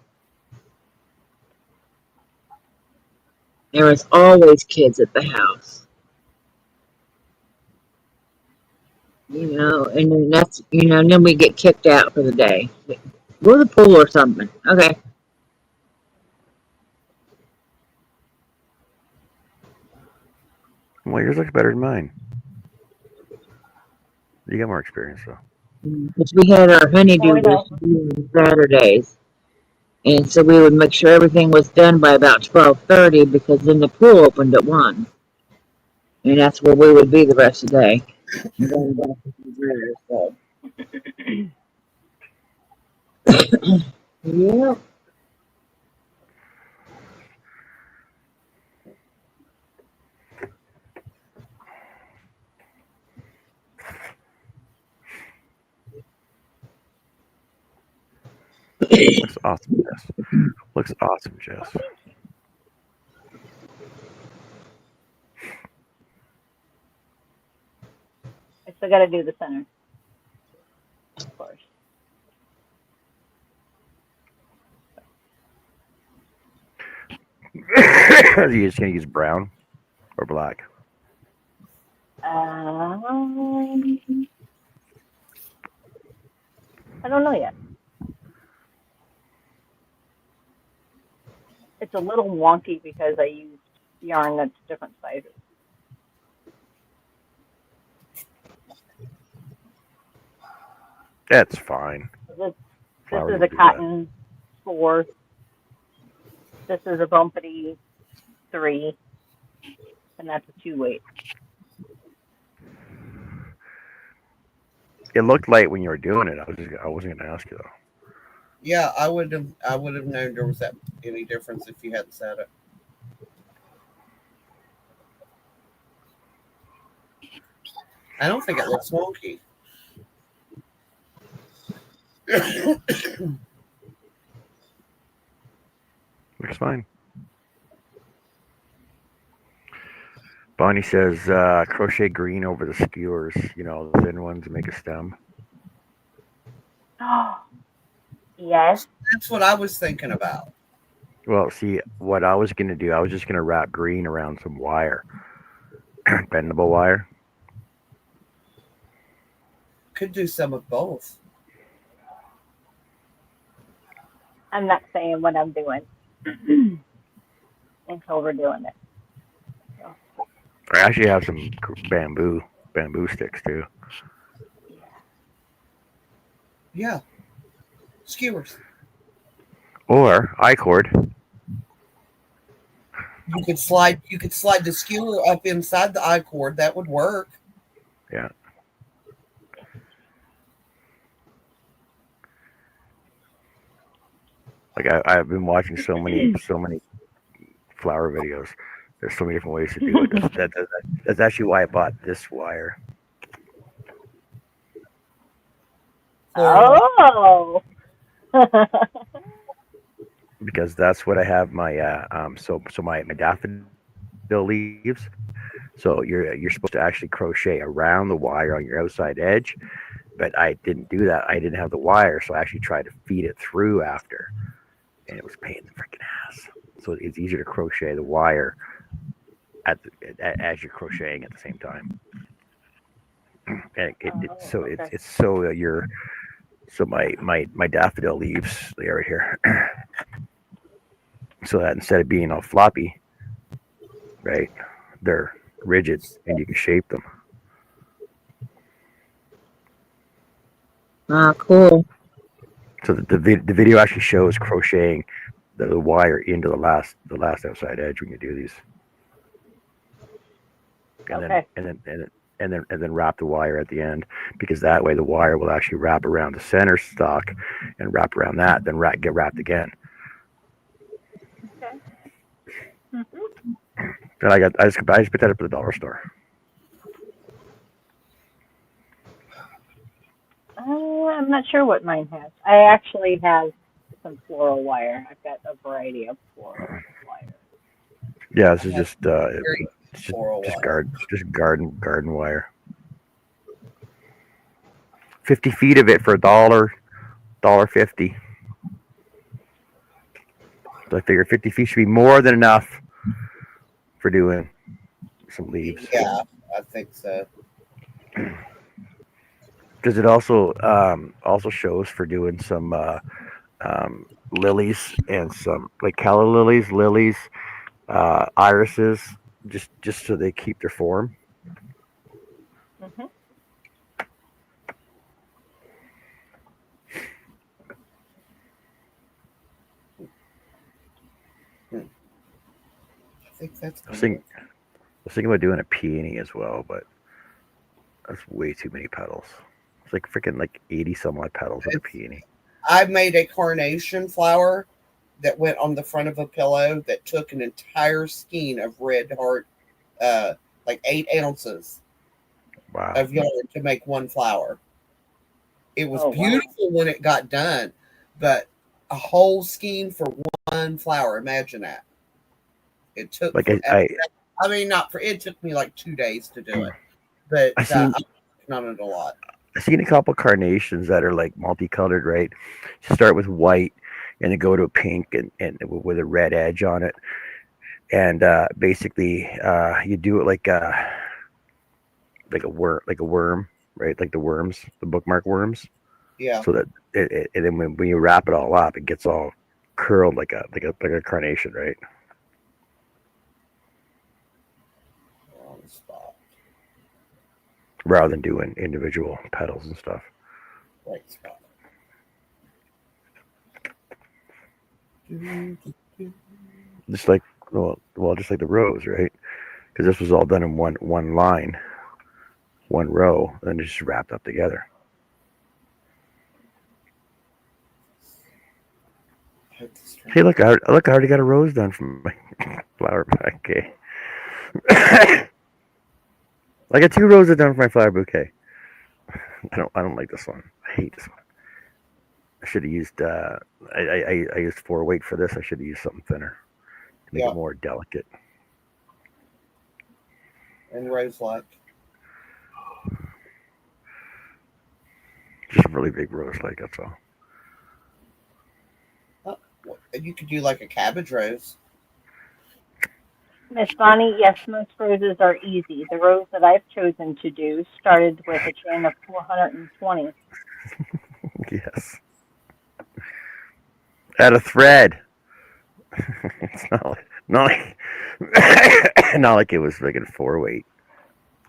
There was always kids at the house. And then and then we get kicked out for the day. Go to the pool or something. Okay. Well, yours looks better than mine. You got more experience though. Because we had our honeydew list on Saturdays. And so we would make sure everything was done by about 12:30 because then the pool opened at 1. And that's where we would be the rest of the day. Yeah. Looks awesome, Jess. Looks awesome, Jess. I still got to do the center, of course. Are you just gonna use brown or black? I don't know yet. It's a little wonky because I used yarn that's different sizes. That's fine. This Flowers is will a do cotton 4. This is a bumpity 3. And that's a 2 weight. It looked light when you were doing it. I wasn't gonna ask you though. Yeah, I would have known there was that any difference if you hadn't said it. I don't think it looks wonky. Looks fine. Bonnie says crochet green over the skewers, the thin ones make a stem. Yes. That's what I was thinking about. Well, see, what I was going to do, I was just going to wrap green around some wire, bendable wire. Could do some of both. I'm not saying what I'm doing until we're doing it. So. I actually have some bamboo sticks too. Yeah. Skewers. Or I-cord. You could slide the skewer up inside the I-cord. That would work. Yeah. Like I've been watching so many flower videos. There's so many different ways to do it. That's actually why I bought this wire. Oh. Because that's what I have my my daffodil leaves. So you're supposed to actually crochet around the wire on your outside edge, but I didn't do that. I didn't have the wire, so I actually tried to feed it through after, and it was a pain in the freaking ass. So it's easier to crochet the wire as you're crocheting at the same time. And Okay. it's so you're so my daffodil leaves, they are right here. So that instead of being all floppy, right, they're rigid and you can shape them. Ah, cool. So the video actually shows crocheting the wire into the last outside edge when you do these, and Okay. then wrap the wire at the end, because that way the wire will actually wrap around the center stock and wrap around that, then get wrapped again. Okay. Mm-hmm. And I just picked that up at the dollar store. I'm not sure what mine has. I actually have some floral wire. I've got a variety of floral wire. Yeah, this is That's just very it's floral wire. garden wire. 50 feet of it for $1.50. So I figure 50 feet should be more than enough for doing some leaves. Yeah, I think so. Because it also shows for doing some lilies and some like calla lilies, irises, just so they keep their form. Mm-hmm. I think that's I was going to thinking, I was thinking about doing a peony as well, but that's way too many petals. It's like freaking like 80 some odd petals in a work. peony. I made a carnation flower that went on the front of a pillow that took an entire skein of red heart, like 8 ounces Wow. of yarn to make one flower. It was Oh, wow. beautiful when it got done, but a whole skein for one flower. Imagine that. It took Like forever. I mean, not for it took me like 2 days to do it, but I seen I'm working on it a lot. I seen a couple carnations that are like multicolored, right? Start with white and then go to a pink and with a red edge on it. And basically you do it like a worm, right? Like the worms, the bookmark worms. Yeah. So that and then when you wrap it all up, it gets all curled like a carnation, right? On the spot. Rather than doing individual petals and stuff. Right spot. Just like just like the rose, right? Because this was all done in one line, one row, and then just wrapped up together. Hey, look! I already got a rose done from my flower bouquet. I got 2 roses done for my flower bouquet. I don't like this one. I hate this one. I should have used I used 4 weight for this. I should have used something thinner to make Yeah. it more delicate. And rose light. Just a really big rose, like that's all. You could do like a cabbage rose. Miss Bonnie, yes, most roses are easy. The rose that I've chosen to do started with a chain of 420. Yes. Add a thread. It's not like not like it was like a 4 weight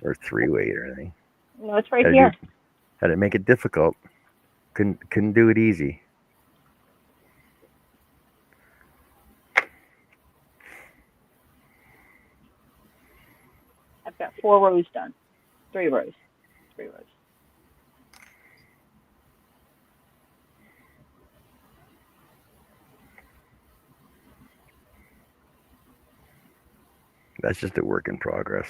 or 3 weight or anything. No, it's right Had to here. had to make it difficult. Couldn't do it easy. Got 4 rows done. 3 rows. 3 rows. That's just a work in progress.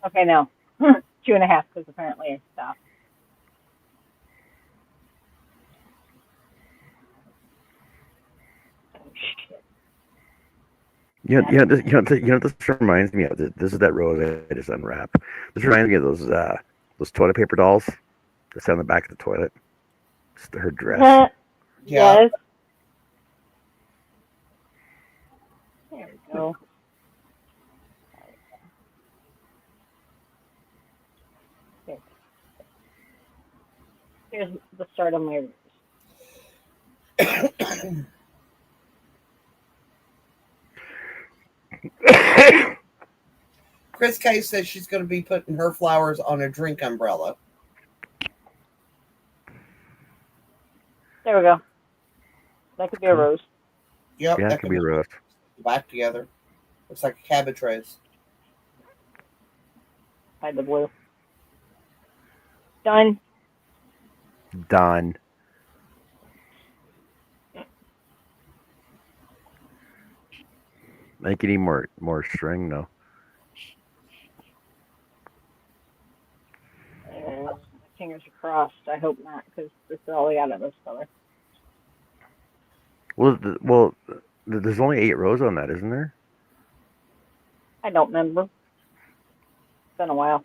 Okay, now 2.5 because apparently I stopped. Oh shit! This reminds me of. This is that rose I just unwrapped. This reminds me of those toilet paper dolls that's on the back of the toilet. It's her dress. Yes. There we go. Okay. Here's the start of my rose. Chris K says she's going to be putting her flowers on a drink umbrella. There we go. That could be a rose. Yep, Yeah, that it could be a rose. back together. Looks like a cabbage rose. Hide the blue. Done. Done. I think you need more string though. My fingers are crossed. I hope not, because this is all I got of this color. Well, there's only 8 rows on that, isn't there? I don't remember. It's been a while.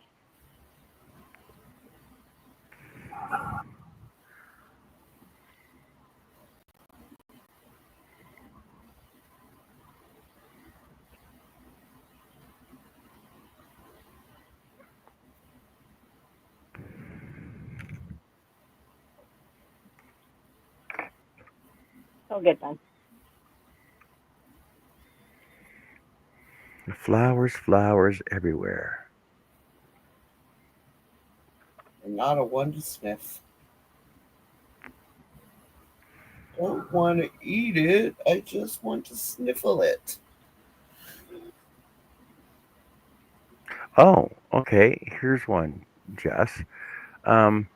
I'll get done. Flowers everywhere. And not a one to sniff. Don't want to eat it. I just want to sniffle it. Oh, okay. Here's one, Jess. After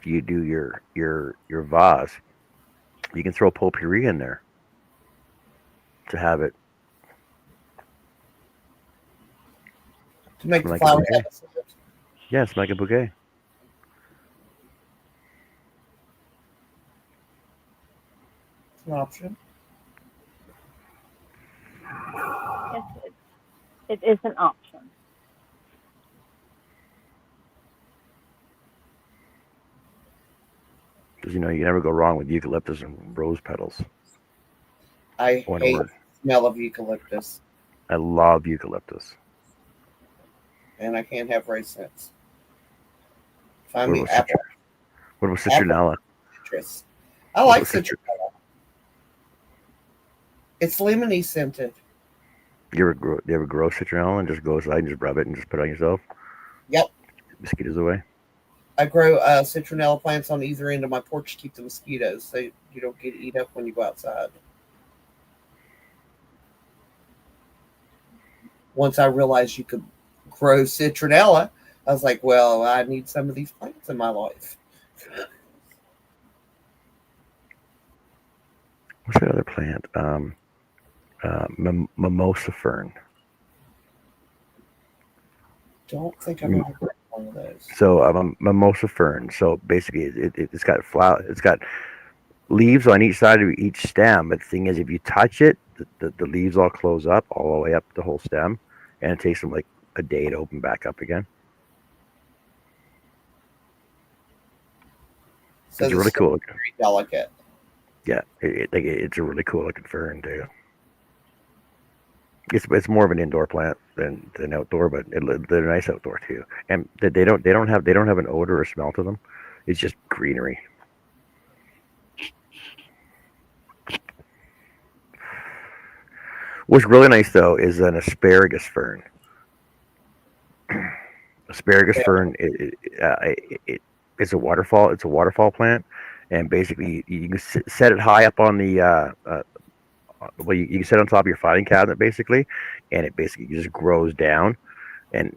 you do your vase, you can throw potpourri in there to have it To make the like flower a bouquet. Yes, like a bouquet. It's an option. Yes, it is an option. Because you never go wrong with eucalyptus and rose petals. I What hate word. the smell of eucalyptus. I love eucalyptus. And I can't have raisins. Find What me about apple What about citronella? citrus. I What like about citronella. It's lemony scented. You ever grow citronella and just go outside and just rub it and just put it on yourself? Yep. Mosquitoes away. I grow citronella plants on either end of my porch to keep the mosquitoes so you don't get eat up when you go outside. Once I realized you could grow citronella, I was like, well, I need some of these plants in my life. What's that other plant? Mimosa fern. Don't think I've ever grown one of those. So mimosa fern. So basically, it's got flower. It's got leaves on each side of each stem. But the thing is, if you touch it, the leaves all close up all the way up the whole stem, and it takes them like a day to open back up again. So It's really cool. Very delicate. Yeah, it's a really cool looking fern too. It's more of an indoor plant than outdoor, but they're nice outdoor too. And they don't have an odor or smell to them. It's just greenery. What's really nice though is an asparagus fern. Asparagus fern, it's a waterfall. It's a waterfall plant, and basically you can set it high up on well, you set on top of your filing cabinet basically, and it basically just grows down, and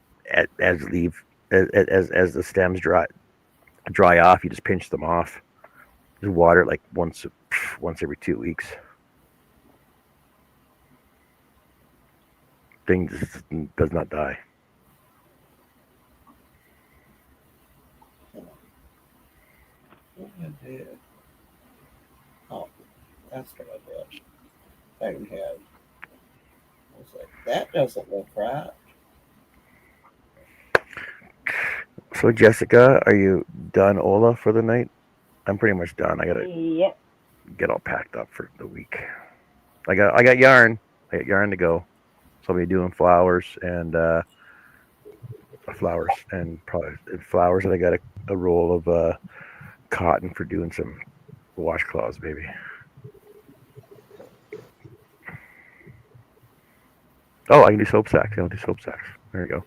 as leaf as the stems dry off, you just pinch them off. Just water it like once every 2 weeks. Thing just does not die. I did. Oh, that's what I did. Second head. I was like, that doesn't look right. So Jessica, are you done, Ola, for the night? I'm pretty much done. I gotta Yep. get all packed up for the week. I got yarn. I got yarn to go. So I'll be doing flowers and flowers, and I got a roll of cotton for doing some washcloths, baby. Oh, I can do soap sacks. I'll do soap sacks. There you go.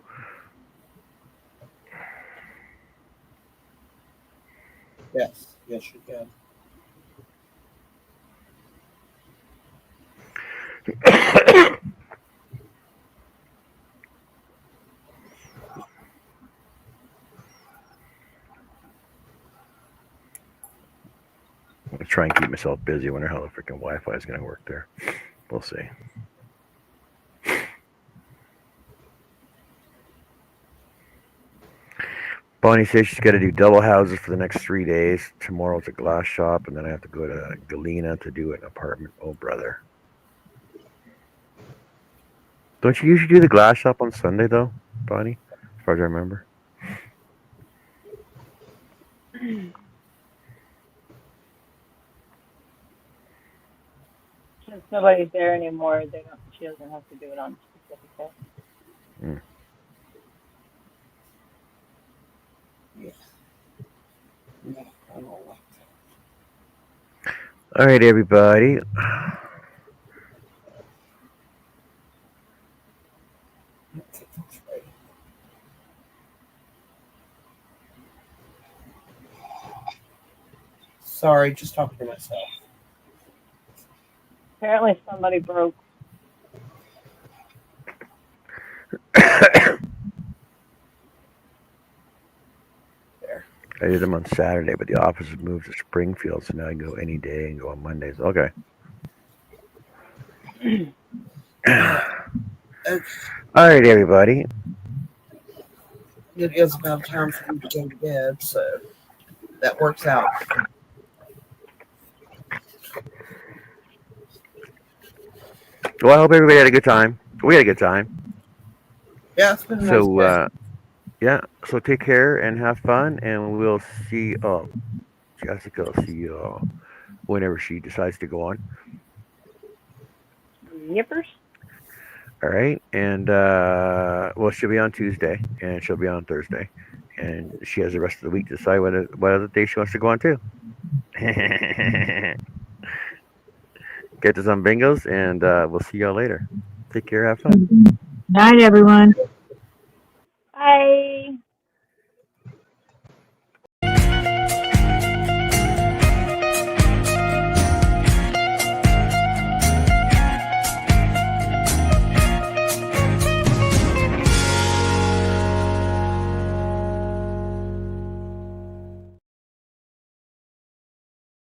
Yes, you can. I'm gonna try and keep myself busy. I wonder how the freaking Wi-Fi is gonna work there. We'll see. Bonnie says she's got to do double houses for the next 3 days. Tomorrow's a glass shop, and then I have to go to Galena to do an apartment. Oh, brother. Don't you usually do the glass shop on Sunday, though, Bonnie? As far as I remember. Since nobody's there anymore, she doesn't have to do it on specific day. Mm. Yeah. No, I don't like that. All right, everybody. Sorry, just talking to myself. Apparently somebody broke. There. I did them on Saturday, but the office has moved to Springfield, so now I can go any day and go on Mondays. Okay. Okay. All right, everybody. It is about time for me to go to bed, so that works out. Well, I hope everybody had a good time. We had a good time. Yeah, it's been a nice So, day. yeah. So take care and have fun, and we'll see. Jessica will see you whenever she decides to go on. Yippers. All right, and well, she'll be on Tuesday, and she'll be on Thursday, and she has the rest of the week to decide what other day she wants to go on too. Get to some bingos, and we'll see y'all later. Take care, have fun. Night, everyone. Bye.